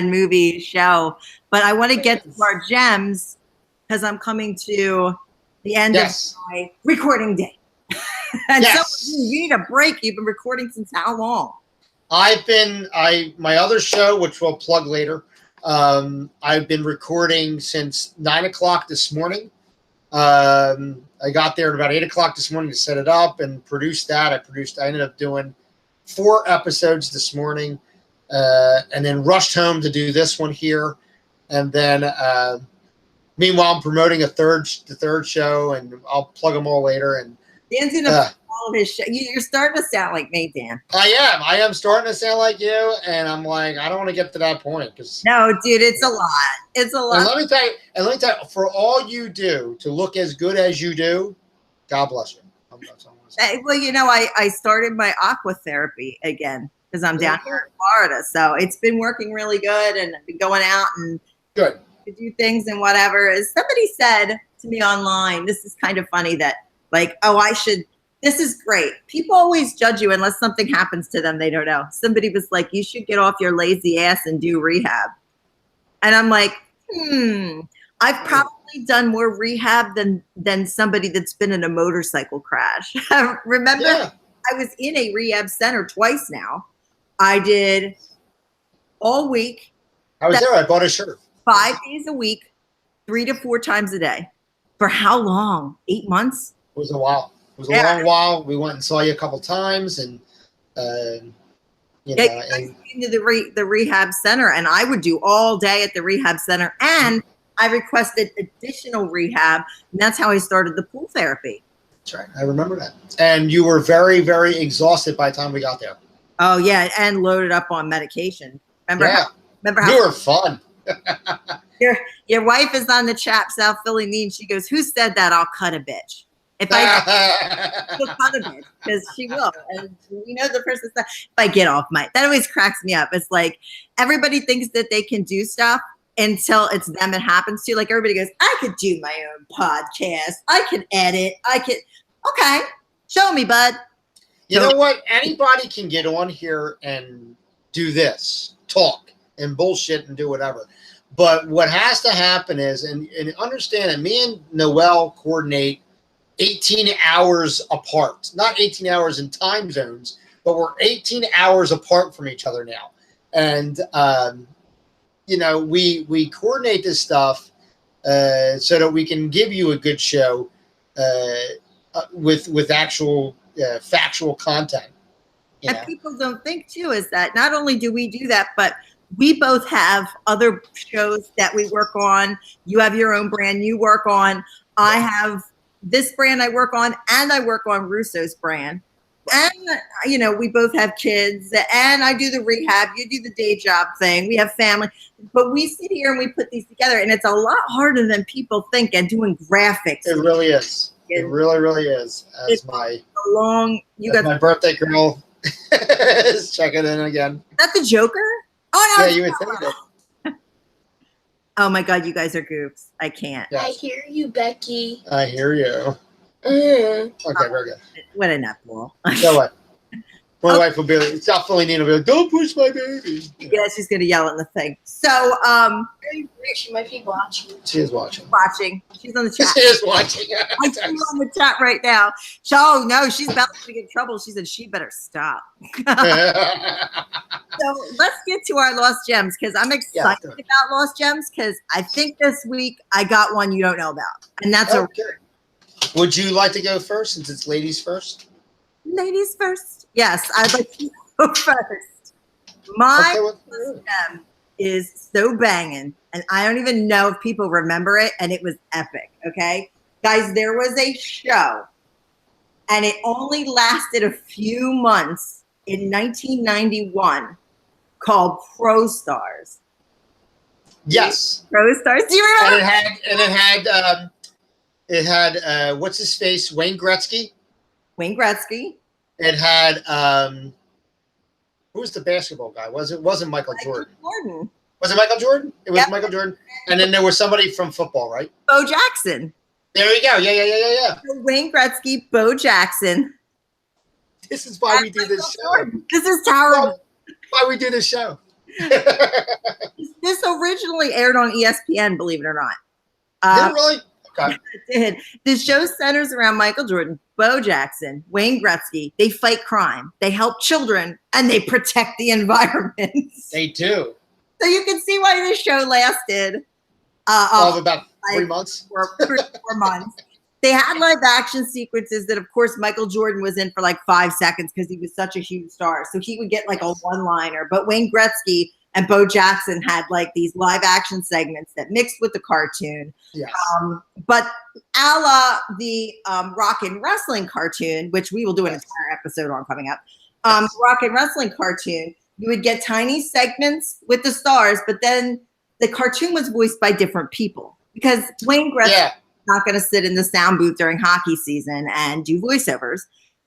movie show. But I want to get to our gems because I'm coming to the end of my recording day. And so you need a break. You've been recording since how long? My other show, which we'll plug later, I've been recording since 9 o'clock this morning. I got there at about 8 o'clock this morning to set it up and produce that. I ended up doing 4 episodes this morning, and then rushed home to do this one here. And then, meanwhile, I'm promoting the third show, and I'll plug them all later. And Dan's gonna all his show. You're starting to sound like me, Dan. I am starting to sound like you, and I'm like, I don't want to get to that point because no, dude, it's a lot. It's a lot. And let me tell you, for all you do to look as good as you do, God bless you. Well, you know, I started my aqua therapy again because I'm down here in Florida, so it's been working really good, and I've been going out and to do things and whatever. As somebody said to me online, this is kind of funny that like, oh, I should. This is great. People always judge you unless something happens to them they don't know. Somebody was like, you should get off your lazy ass and do rehab. And I'm like, I've probably done more rehab than somebody that's been in a motorcycle crash. Remember, I was in a rehab center twice now. I did all week. I was there. I bought a shirt. 5 days a week, 3 to 4 times a day. For how long? 8 months? It was a while. It was a long while. We went and saw you a couple times, and into the rehab center, and I would do all day at the rehab center, and I requested additional rehab, and that's how I started the pool therapy. That's right. I remember that. And you were very, very exhausted by the time we got there. Oh yeah, and loaded up on medication. Remember how you were fun. Your wife is on the chat, South Philly mean. She goes, "Who said that? I'll cut a bitch." If she'll cut a bitch because she will, and you know the person said, "If I get off my," that always cracks me up. It's like everybody thinks that they can do stuff until it's them it happens to. Like everybody goes, "I could do my own podcast. I can edit. I could." Okay, show me, bud. You know what? Anybody can get on here and do this, talk and bullshit and do whatever. But what has to happen is, and understand that me and Noel coordinate 18 hours apart. Not 18 hours in time zones, but we're 18 hours apart from each other now. And, we coordinate this stuff so that we can give you a good show with actual factual content. And people don't think too is that not only do we do that, but we both have other shows that we work on. You have your own brand you work on. I have this brand I work on, and I work on Russo's brand. And, we both have kids, and I do the rehab. You do the day job thing. We have family. But we sit here and we put these together, and it's a lot harder than people think and doing graphics. It really is. It really, really is. My birthday girl is checking in again. Is that the Joker? Oh, no. Yeah, you would think it. Oh, my God. You guys are goofs. I can't. Yes. I hear you, Becky. I hear you. Okay, very good. What a nutball. So what? My wife will be like, stop filling in. Will be like, don't push my baby. Yeah, she's going to yell in the thing. So, she might be watching. She is watching. She's on the chat. She is watching. I'm on the chat right now. Oh, no, she's about to get in trouble. She said she better stop. So let's get to our Lost Gems, because I'm excited about Lost Gems, because I think this week I got one you don't know about. And that's Would you like to go first, since it's ladies first? Ladies first. Yes, I'd like to go first. My Lost Gem is so banging, and I don't even know if people remember it, and it was epic, okay? Guys, there was a show, and it only lasted a few months in 1991 called Pro Stars. Yes. Pro Stars. Do you remember? It had what's his face? Wayne Gretzky. It had who was the basketball guy? Wasn't Michael Jordan? Was it Michael Jordan? It was Michael Jordan. And then there was somebody from football, right? Bo Jackson. There you go. Yeah. So Wayne Gretzky, Bo Jackson. This is why we do this show. This is terrible. Why we do this show. This originally aired on ESPN, believe it or not. Did it really? Okay. It did. The show centers around Michael Jordan, Bo Jackson, Wayne Gretzky. They fight crime. They help children, and they protect the environment. They do. So you can see why this show lasted about 3 months. 4 months. They had live action sequences that, of course, Michael Jordan was in for like 5 seconds because he was such a huge star. So he would get like a one-liner. But Wayne Gretzky and Bo Jackson had like these live action segments that mixed with the cartoon. Yes. But a la the rock and wrestling cartoon, which we will do an entire episode on coming up, rock and wrestling cartoon, you would get tiny segments with the stars, but then the cartoon was voiced by different people because Wayne Gretzky not going to sit in the sound booth during hockey season and do voiceovers.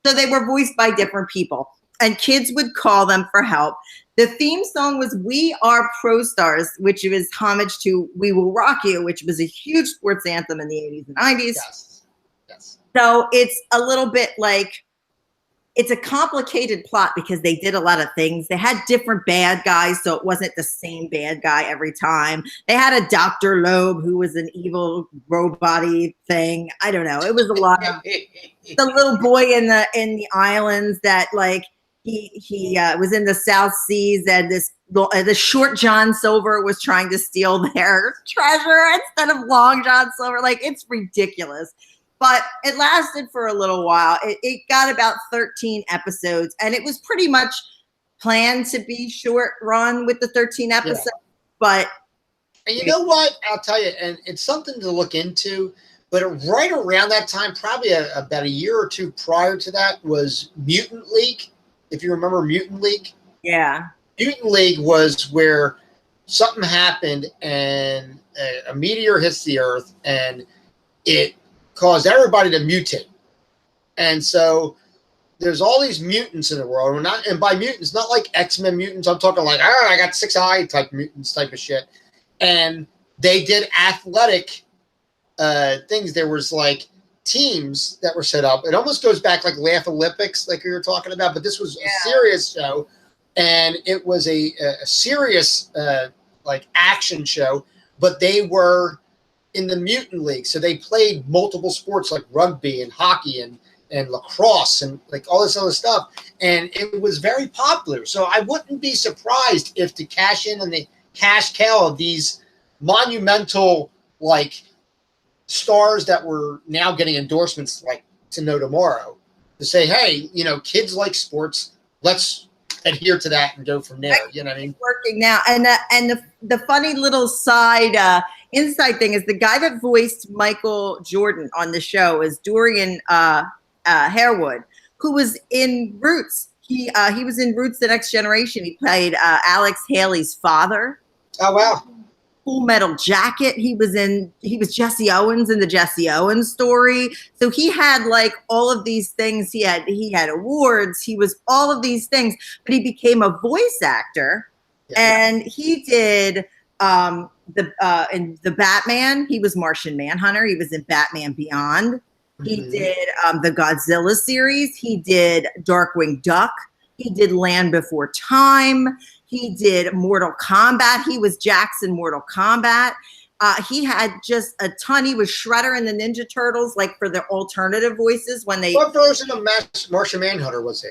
So they were voiced by different people, and kids would call them for help. The theme song was We Are Pro Stars, which was homage to We Will Rock You, which was a huge sports anthem in the 80s and 90s. Yes. So it's a little bit like, it's a complicated plot because they did a lot of things. They had different bad guys, so it wasn't the same bad guy every time. They had a Dr. Loeb who was an evil robot-y thing. I don't know. It was a lot of the little boy in the islands that like he was in the South Seas, and the short John Silver was trying to steal their treasure instead of long John Silver. Like, it's ridiculous. But it lasted for a little while. It got about 13 episodes, and it was pretty much planned to be short run with the 13 episodes. Yeah. But and you know what? I'll tell you, and it's something to look into. But right around that time, probably about a year or two prior to that, was Mutant League. If you remember Mutant League. Yeah. Mutant League was where something happened, and a meteor hits the Earth, and it caused everybody to mutate. And so there's all these mutants in the world. And by mutants, not like X-Men mutants. I'm talking like, I got 6 eye type mutants type of shit. And they did athletic things. There was like teams that were set up. It almost goes back like Laugh Olympics, like we were talking about, but this was a serious show. And it was a serious like action show, but they were in the mutant league. So they played multiple sports like rugby and hockey and lacrosse and like all this other stuff. And it was very popular. So I wouldn't be surprised if to cash in on the cash cow of these monumental like stars that were now getting endorsements like to know tomorrow to say, hey, you know, kids like sports, let's adhere to that and go from there. You know what I mean? Working now. And the funny little inside thing is the guy that voiced Michael Jordan on the show is Dorian Harewood, who was in Roots. He was in Roots: The Next Generation. He played Alex Haley's father. Oh, wow. Full Metal Jacket. He was Jesse Owens in the Jesse Owens Story. So he had like all of these things. He had awards. He was all of these things, but he became a voice actor, and he did in the Batman. He was Martian Manhunter. He was in Batman Beyond. He did the Godzilla series. He did Darkwing Duck. He did Land Before Time. He did Mortal Kombat. He was Jackson Mortal Kombat. He had just a ton. He was Shredder in the Ninja Turtles, like for the alternative voices when they. What version of Martian Manhunter was he?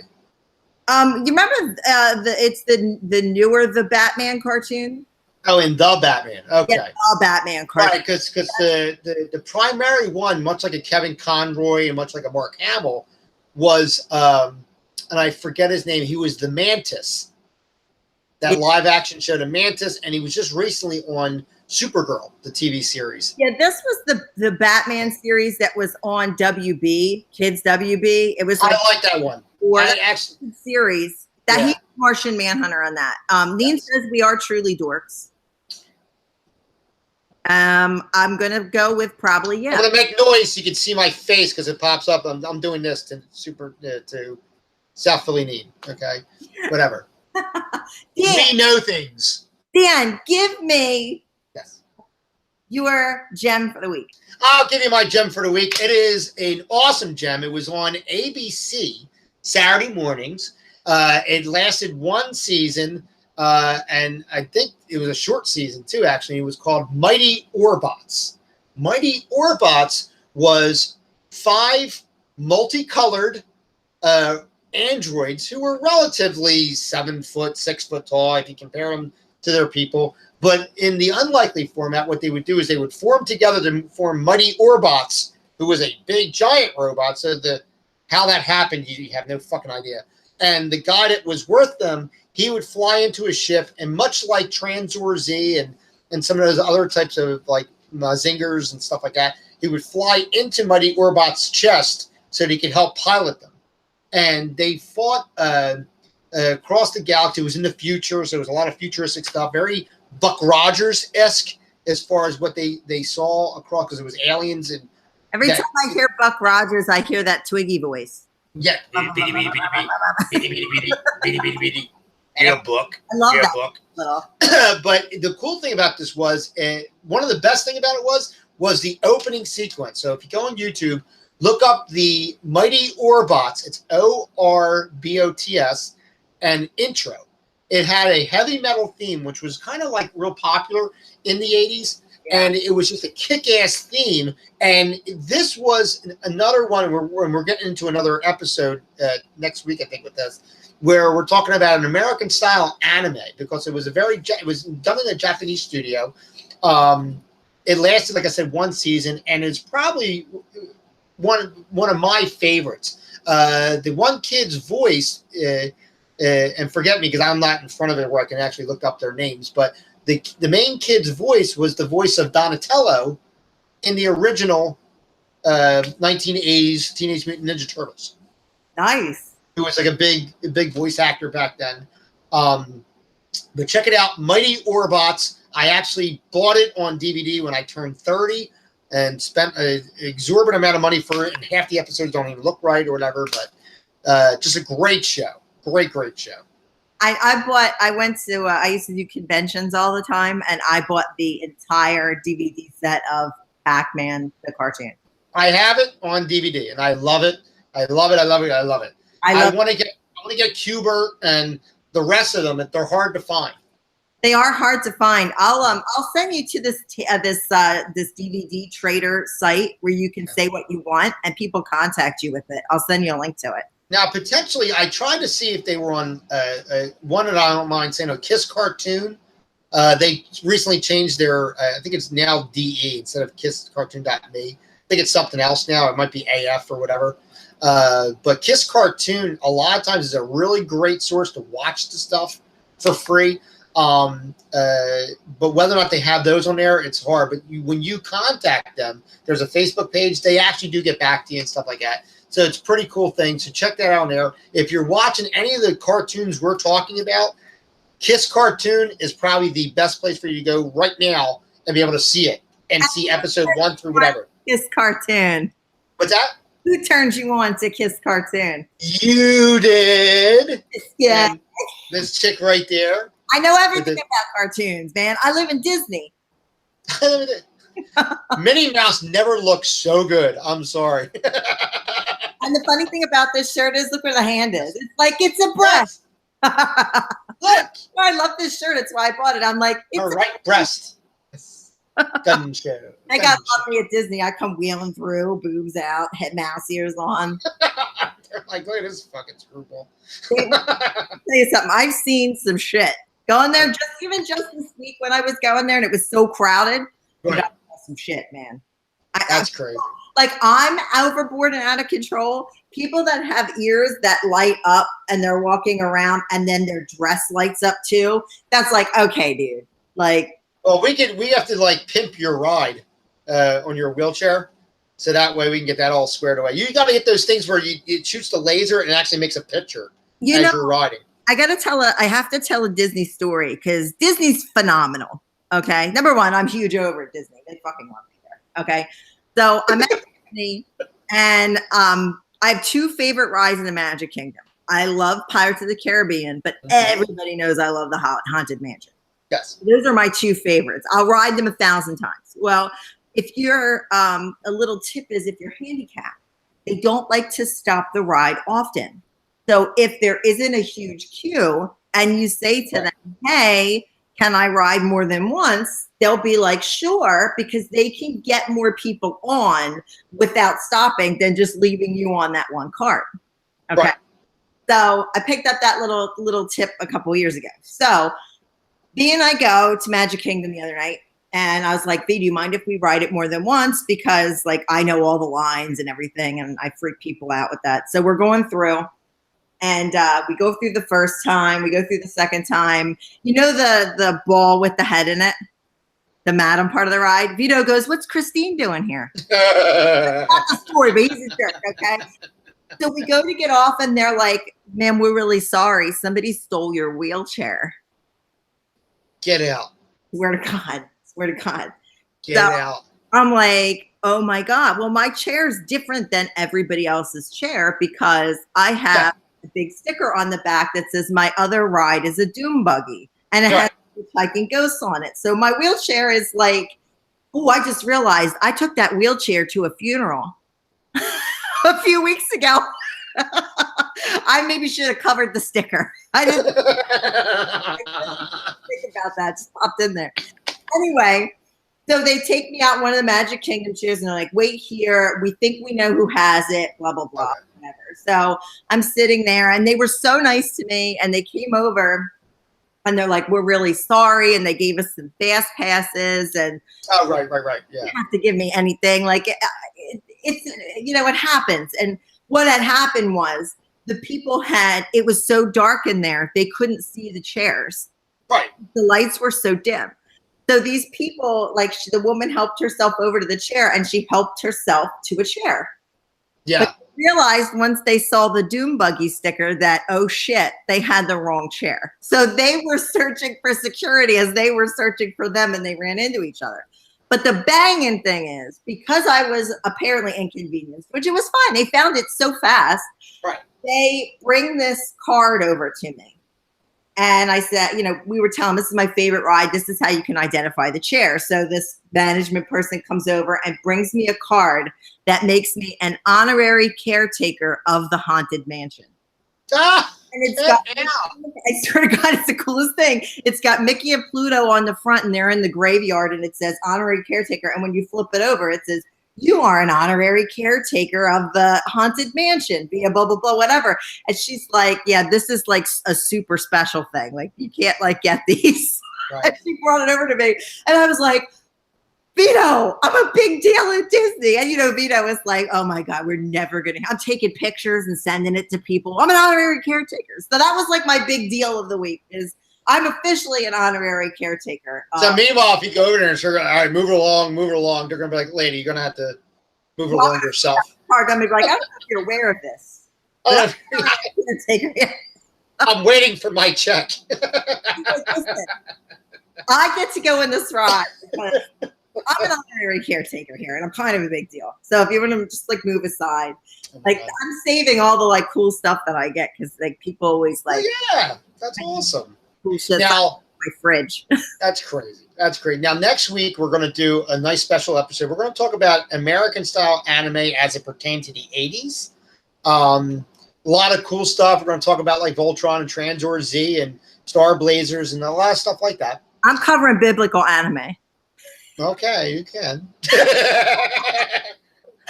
You remember it's the newer The Batman cartoon? Oh, in The Batman. Okay. Yeah, The Batman cartoon. Right, because the primary one, much like a Kevin Conroy and much like a Mark Hamill, was and I forget his name. He was the Mantis. That live action show, The Mantis, and he was just recently on Supergirl, the TV series. Yeah, this was the Batman series that was on WB, Kids WB. It was I like that one. Series that he was Martian Manhunter on that. Neen says we are truly dorks. I'm gonna go with probably I'm gonna make noise so you can see my face because it pops up. I'm doing this to South Philly Neen. Okay, whatever. Dan, we know things. Dan, give me your gem for the week. I'll give you my gem for the week. It is an awesome gem. It was on ABC Saturday mornings. It lasted one season, and I think it was a short season too, actually. It was called Mighty Orbots. Mighty Orbots was 5 multicolored androids who were relatively 7 foot, 6 foot tall if you compare them to their people. But in the unlikely format, what they would do is they would form together to form Mighty Orbots, who was a big giant robot. So how that happened, you have no fucking idea. And the guy that was with them, he would fly into a ship, and much like Transor Z and some of those other types of like Zingers and stuff like that, he would fly into Mighty Orbot's chest so that he could help pilot them. And they fought across the galaxy. It was in the future, so there was a lot of futuristic stuff, very Buck Rogers-esque as far as what they saw across, because it was aliens. And every time I hear Buck Rogers, I hear that Twiggy voice. Yeah. Your book. I love that book. But the cool thing about this was, one of the best thing about it was the opening sequence. So if you go on YouTube, look up the Mighty Orbots. It's ORBOTS and intro. It had a heavy metal theme, which was kind of like real popular in the 80s. Yeah. And it was just a kick-ass theme. And this was another one, we're getting into another episode next week, I think, with this, where we're talking about an American-style anime, because it was it was done in a Japanese studio. It lasted, like I said, one season, and it's probably one of my favorites. The one kid's voice, and forget me because I'm not in front of it where I can actually look up their names, but the main kid's voice was the voice of Donatello in the original 1980s Teenage Mutant Ninja Turtles. Nice. Who was like a big voice actor back then. But check it out, Mighty Orbots. I actually bought it on DVD when I turned 30 and spent an exorbitant amount of money for it, and half the episodes don't even look right or whatever, but just a great show. Great show. I used to do conventions all the time, and I bought the entire DVD set of Pac-Man, the cartoon. I have it on DVD, and I love it. I want to get Cuber and the rest of them, they're hard to find. They are hard to find. I'll send you to this DVD trader site where you can say what you want and people contact you with it. I'll send you a link to it. Now, potentially, I tried to see if they were on one that I don't mind saying, a Kiss cartoon. They recently changed their, I think it's now DE instead of kisscartoon.me. I think it's something else now. It might be AF or whatever. But Kiss Cartoon, a lot of times, is a really great source to watch the stuff for free. But whether or not they have those on there, it's hard. But when you contact them, there's a Facebook page. They actually do get back to you and stuff like that. So it's a pretty cool thing. So check that out on there. If you're watching any of the cartoons we're talking about, Kiss Cartoon is probably the best place for you to go right now and be able to see it and see episode 1 through whatever. Kiss Cartoon. What's that? Who turned you on to Kiss Cartoon? You did. Yeah. And this chick right there. I know everything about cartoons, man. I live in Disney. Minnie Mouse never looked so good. I'm sorry. And the funny thing about this shirt is, look where the hand is. It's like it's a breast. Look. I love this shirt. That's why I bought it. I'm like, it's Her right breast. Gun show. I got lucky at Disney. I come wheeling through, boobs out, head mouse ears on. They're like, look at this fucking screwball. Tell you something. I've seen some shit. Going there just this week when I was going there and it was so crowded. Right. I saw some shit, man. That's crazy. Like, I'm overboard and out of control. People that have ears that light up and they're walking around and then their dress lights up too. That's like, okay, dude. Like, well, we have to like pimp your ride on your wheelchair, so that way we can get that all squared away. You got to get those things where it shoots the laser and it actually makes a picture as you're riding. I have to tell a Disney story because Disney's phenomenal. Okay, number one, I'm huge over at Disney. They fucking love me there. Okay, so I'm at Disney, and I have two favorite rides in the Magic Kingdom. I love Pirates of the Caribbean, but everybody knows I love the Haunted Mansion. Yes. Those are my two favorites. I'll ride them 1,000 times. Well, if you're a little tip is if you're handicapped, they don't like to stop the ride often. So if there isn't a huge queue and you say to them, hey, can I ride more than once? They'll be like, sure, because they can get more people on without stopping than just leaving you on that one cart. Okay. Right. So I picked up that little tip a couple years ago. So B and I go to Magic Kingdom the other night, and I was like, B, do you mind if we ride it more than once? Because like I know all the lines and everything, and I freak people out with that. So we're going through, and we go through the first time, we go through the second time. You know the ball with the head in it, the madam part of the ride. Vito goes, "What's Christine doing here?" Not the story, but he's a jerk. Okay. So we go to get off, and they're like, "Ma'am, we're really sorry. Somebody stole your wheelchair." Get out. Swear to God. Swear to God. Get out. I'm like, oh my God. Well, my chair is different than everybody else's chair because I have a big sticker on the back that says my other ride is a doom buggy. And it has hiking ghosts on it. So my wheelchair is like, oh, I just realized I took that wheelchair to a funeral a few weeks ago. I maybe should have covered the sticker. I didn't think about that. Just popped in there. Anyway, so they take me out one of the Magic Kingdom chairs and they're like, wait here. We think we know who has it, blah, blah, blah, whatever. So I'm sitting there and they were so nice to me and they came over and they're like, we're really sorry. And they gave us some fast passes and right. Yeah. You don't have to give me anything. Like it's, it happens. And what had happened was the people it was so dark in there, they couldn't see the chairs. Right. The lights were so dim. So these people, like the woman helped herself over to the chair and she helped herself to a chair. Yeah. But realized once they saw the doom buggy sticker that, oh shit, they had the wrong chair. So they were searching for security as they were searching for them and they ran into each other. But the banging thing is, because I was apparently inconvenienced, which it was fine. They found it so fast. Right. They bring this card over to me. And I said, we were telling them, this is my favorite ride. This is how you can identify the chair. So this management person comes over and brings me a card that makes me an honorary caretaker of the Haunted Mansion. Ah! it's got, I swear to God, it's the coolest thing. It's got Mickey and Pluto on the front, and they're in the graveyard, and it says honorary caretaker. And when you flip it over, it says, you are an honorary caretaker of the haunted mansion, via blah, blah, blah, whatever. And she's like, yeah, this is like a super special thing. Like, you can't like get these. Right. And she brought it over to me. And I was like, Vito, I'm a big deal at Disney. And, Vito was like, oh, my God, we're never going to. I'm taking pictures and sending it to people. I'm an honorary caretaker. So that was like my big deal of the week is I'm officially an honorary caretaker. So meanwhile, if you go over there and say, all right, move it along, they're going to be like, lady, you're going to have to move it along yourself. I'm going to be like, I don't know if you're aware of this. Oh, Caretaker. I'm waiting for my check. Listen, I get to go in this ride because I'm an honorary caretaker here, and I'm kind of a big deal. So if you want to just like move aside, like I'm saving all the like cool stuff that I get because like people always like, yeah, that's awesome. Cool shit Now, my fridge. That's crazy. That's great. Now, next week, we're going to do a nice special episode. We're going to talk about American-style anime as it pertained to the 80s. A lot of cool stuff. We're going to talk about like Voltron and Tranzor Z and Star Blazers and a lot of stuff like that. I'm covering biblical anime. Okay, you can.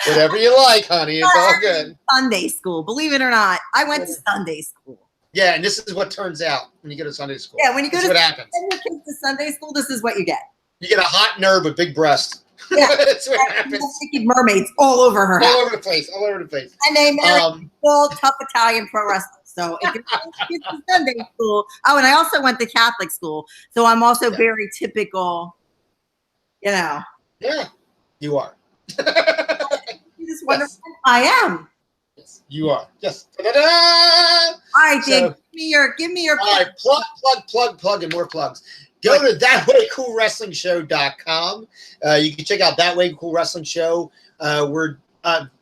Whatever you like, honey. It's all good. Sunday school. Believe it or not, I went to Sunday school. Yeah, and this is what turns out when you go to Sunday school. Yeah, when you go what happens. Send your kids to Sunday school, this is what you get. You get a hot nerd with big breasts. Yeah, that's what happens. Naked mermaids all over her house. All over the place. All over the place. And they married full tough Italian pro wrestlers. So if you're going to get to Sunday school. Oh, and I also went to Catholic school. So I'm also very typical, Yeah, you are. You just wonder what I am. Yes, you are. Yes. All right, Jake, give me your all right, plug, and more plugs. Go to thatwaycoolwrestlingshow.com. You can check out That Way Cool Wrestling Show. We're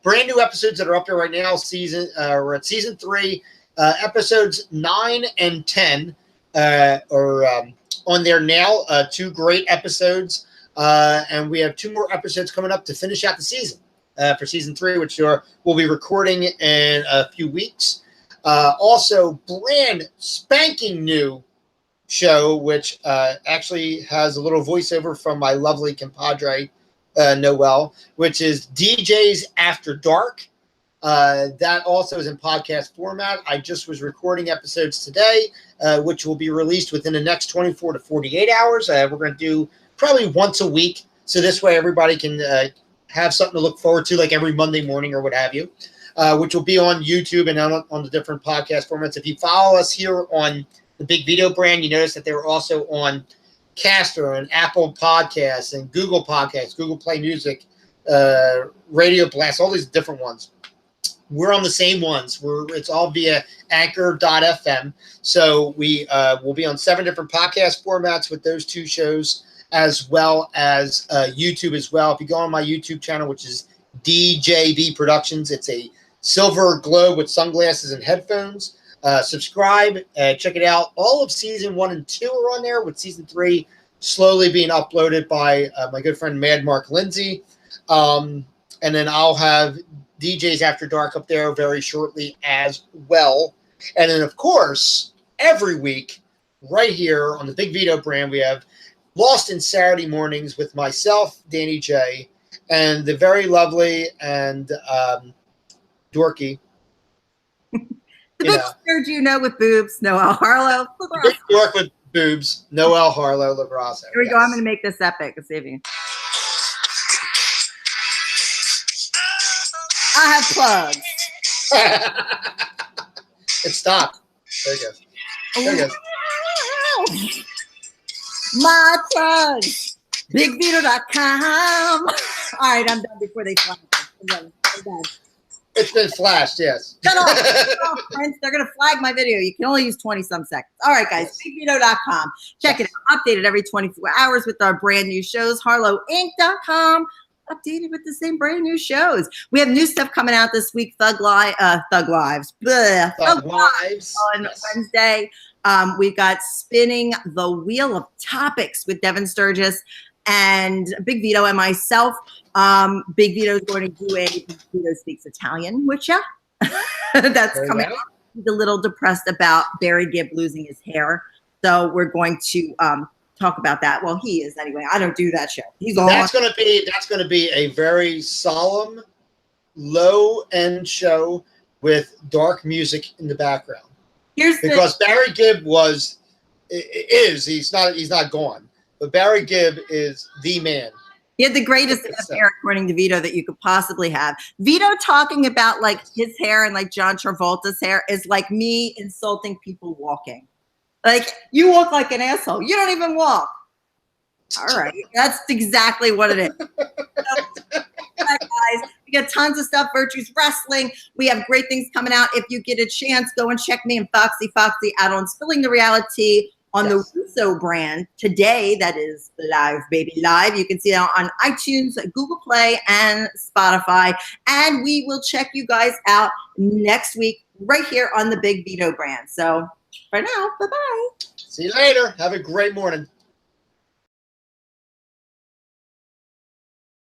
brand new episodes that are up there right now. We're at season 3. Episodes 9 and 10 are on there now. 2 great episodes. And we have 2 more episodes coming up to finish out the season for season 3, which we'll be recording in a few weeks. Also, brand spanking new show, which actually has a little voiceover from my lovely compadre, Noel, which is DJs After Dark. That also is in podcast format. I just was recording episodes today, which will be released within the next 24 to 48 hours. We're going to do probably once a week. So this way everybody can have something to look forward to, like every Monday morning or what have you, which will be on YouTube and on the different podcast formats. If you follow us here on the Big Vito brand, you notice that they were also on Caster and Apple Podcasts and Google Podcasts, Google Play Music, Radio Blast, all these different ones. We're on the same ones. It's all via anchor.fm. So we will be on 7 different podcast formats with those 2 shows, as well as YouTube as well. If you go on my YouTube channel, which is DJB Productions, it's a silver globe with sunglasses and headphones. Subscribe, check it out. All of season 1 and 2 are on there, with season 3 slowly being uploaded by my good friend Mad Mark Lindsay. And then I'll have DJs After Dark up there very shortly as well. And then, of course, every week, right here on the Big Vito brand, we have Lost in Saturday Mornings with myself, Danny Jay, and the very lovely and dorky. The big nerd with boobs, Noel Harlow. Big dork with boobs, Noel Harlow Labrasso. Here we go. I'm going to make this epic. Let's see if you. I have plugs. It stopped. There it goes. There it goes. My plugs. BigVito.com. All right, I'm done before they flash. I'm done. It's been flashed, yes. Shut off, friends. They're going to flag my video. You can only use 20-some seconds. All right, guys. BigVito.com. Check it out. Updated every 24 hours with our brand new shows. HarlowInc.com. Updated with the same brand new shows. We have new stuff coming out this week. Thug Lives. Thug Lives on Wednesday. We've got Spinning the Wheel of Topics with Devin Sturgis and Big Vito and myself. Big Vito is going to do a Big Vito Speaks Italian with you. That's coming out. he's a little depressed about Barry Gibb losing his hair. So we're going to talk about that. Well, he is anyway. I don't do that show. He's all That's going to be a very solemn, low-end show with dark music in the background. Because Barry Gibb he's not gone, but Barry Gibb is the man. He had the greatest hair, according to Vito, that you could possibly have. Vito talking about like his hair and like John Travolta's hair is like me insulting people walking. Like, you walk like an asshole. You don't even walk. All right. That's exactly what it is. So, guys, we got tons of stuff. Virtues Wrestling. We have great things coming out. If you get a chance, go and check me and Foxy out on Spilling the Reality on the Russo brand today. That is live, baby, live. You can see that on iTunes, Google Play, and Spotify. And we will check you guys out next week right here on the Big Vito brand. So for now, bye-bye. See you later. Have a great morning.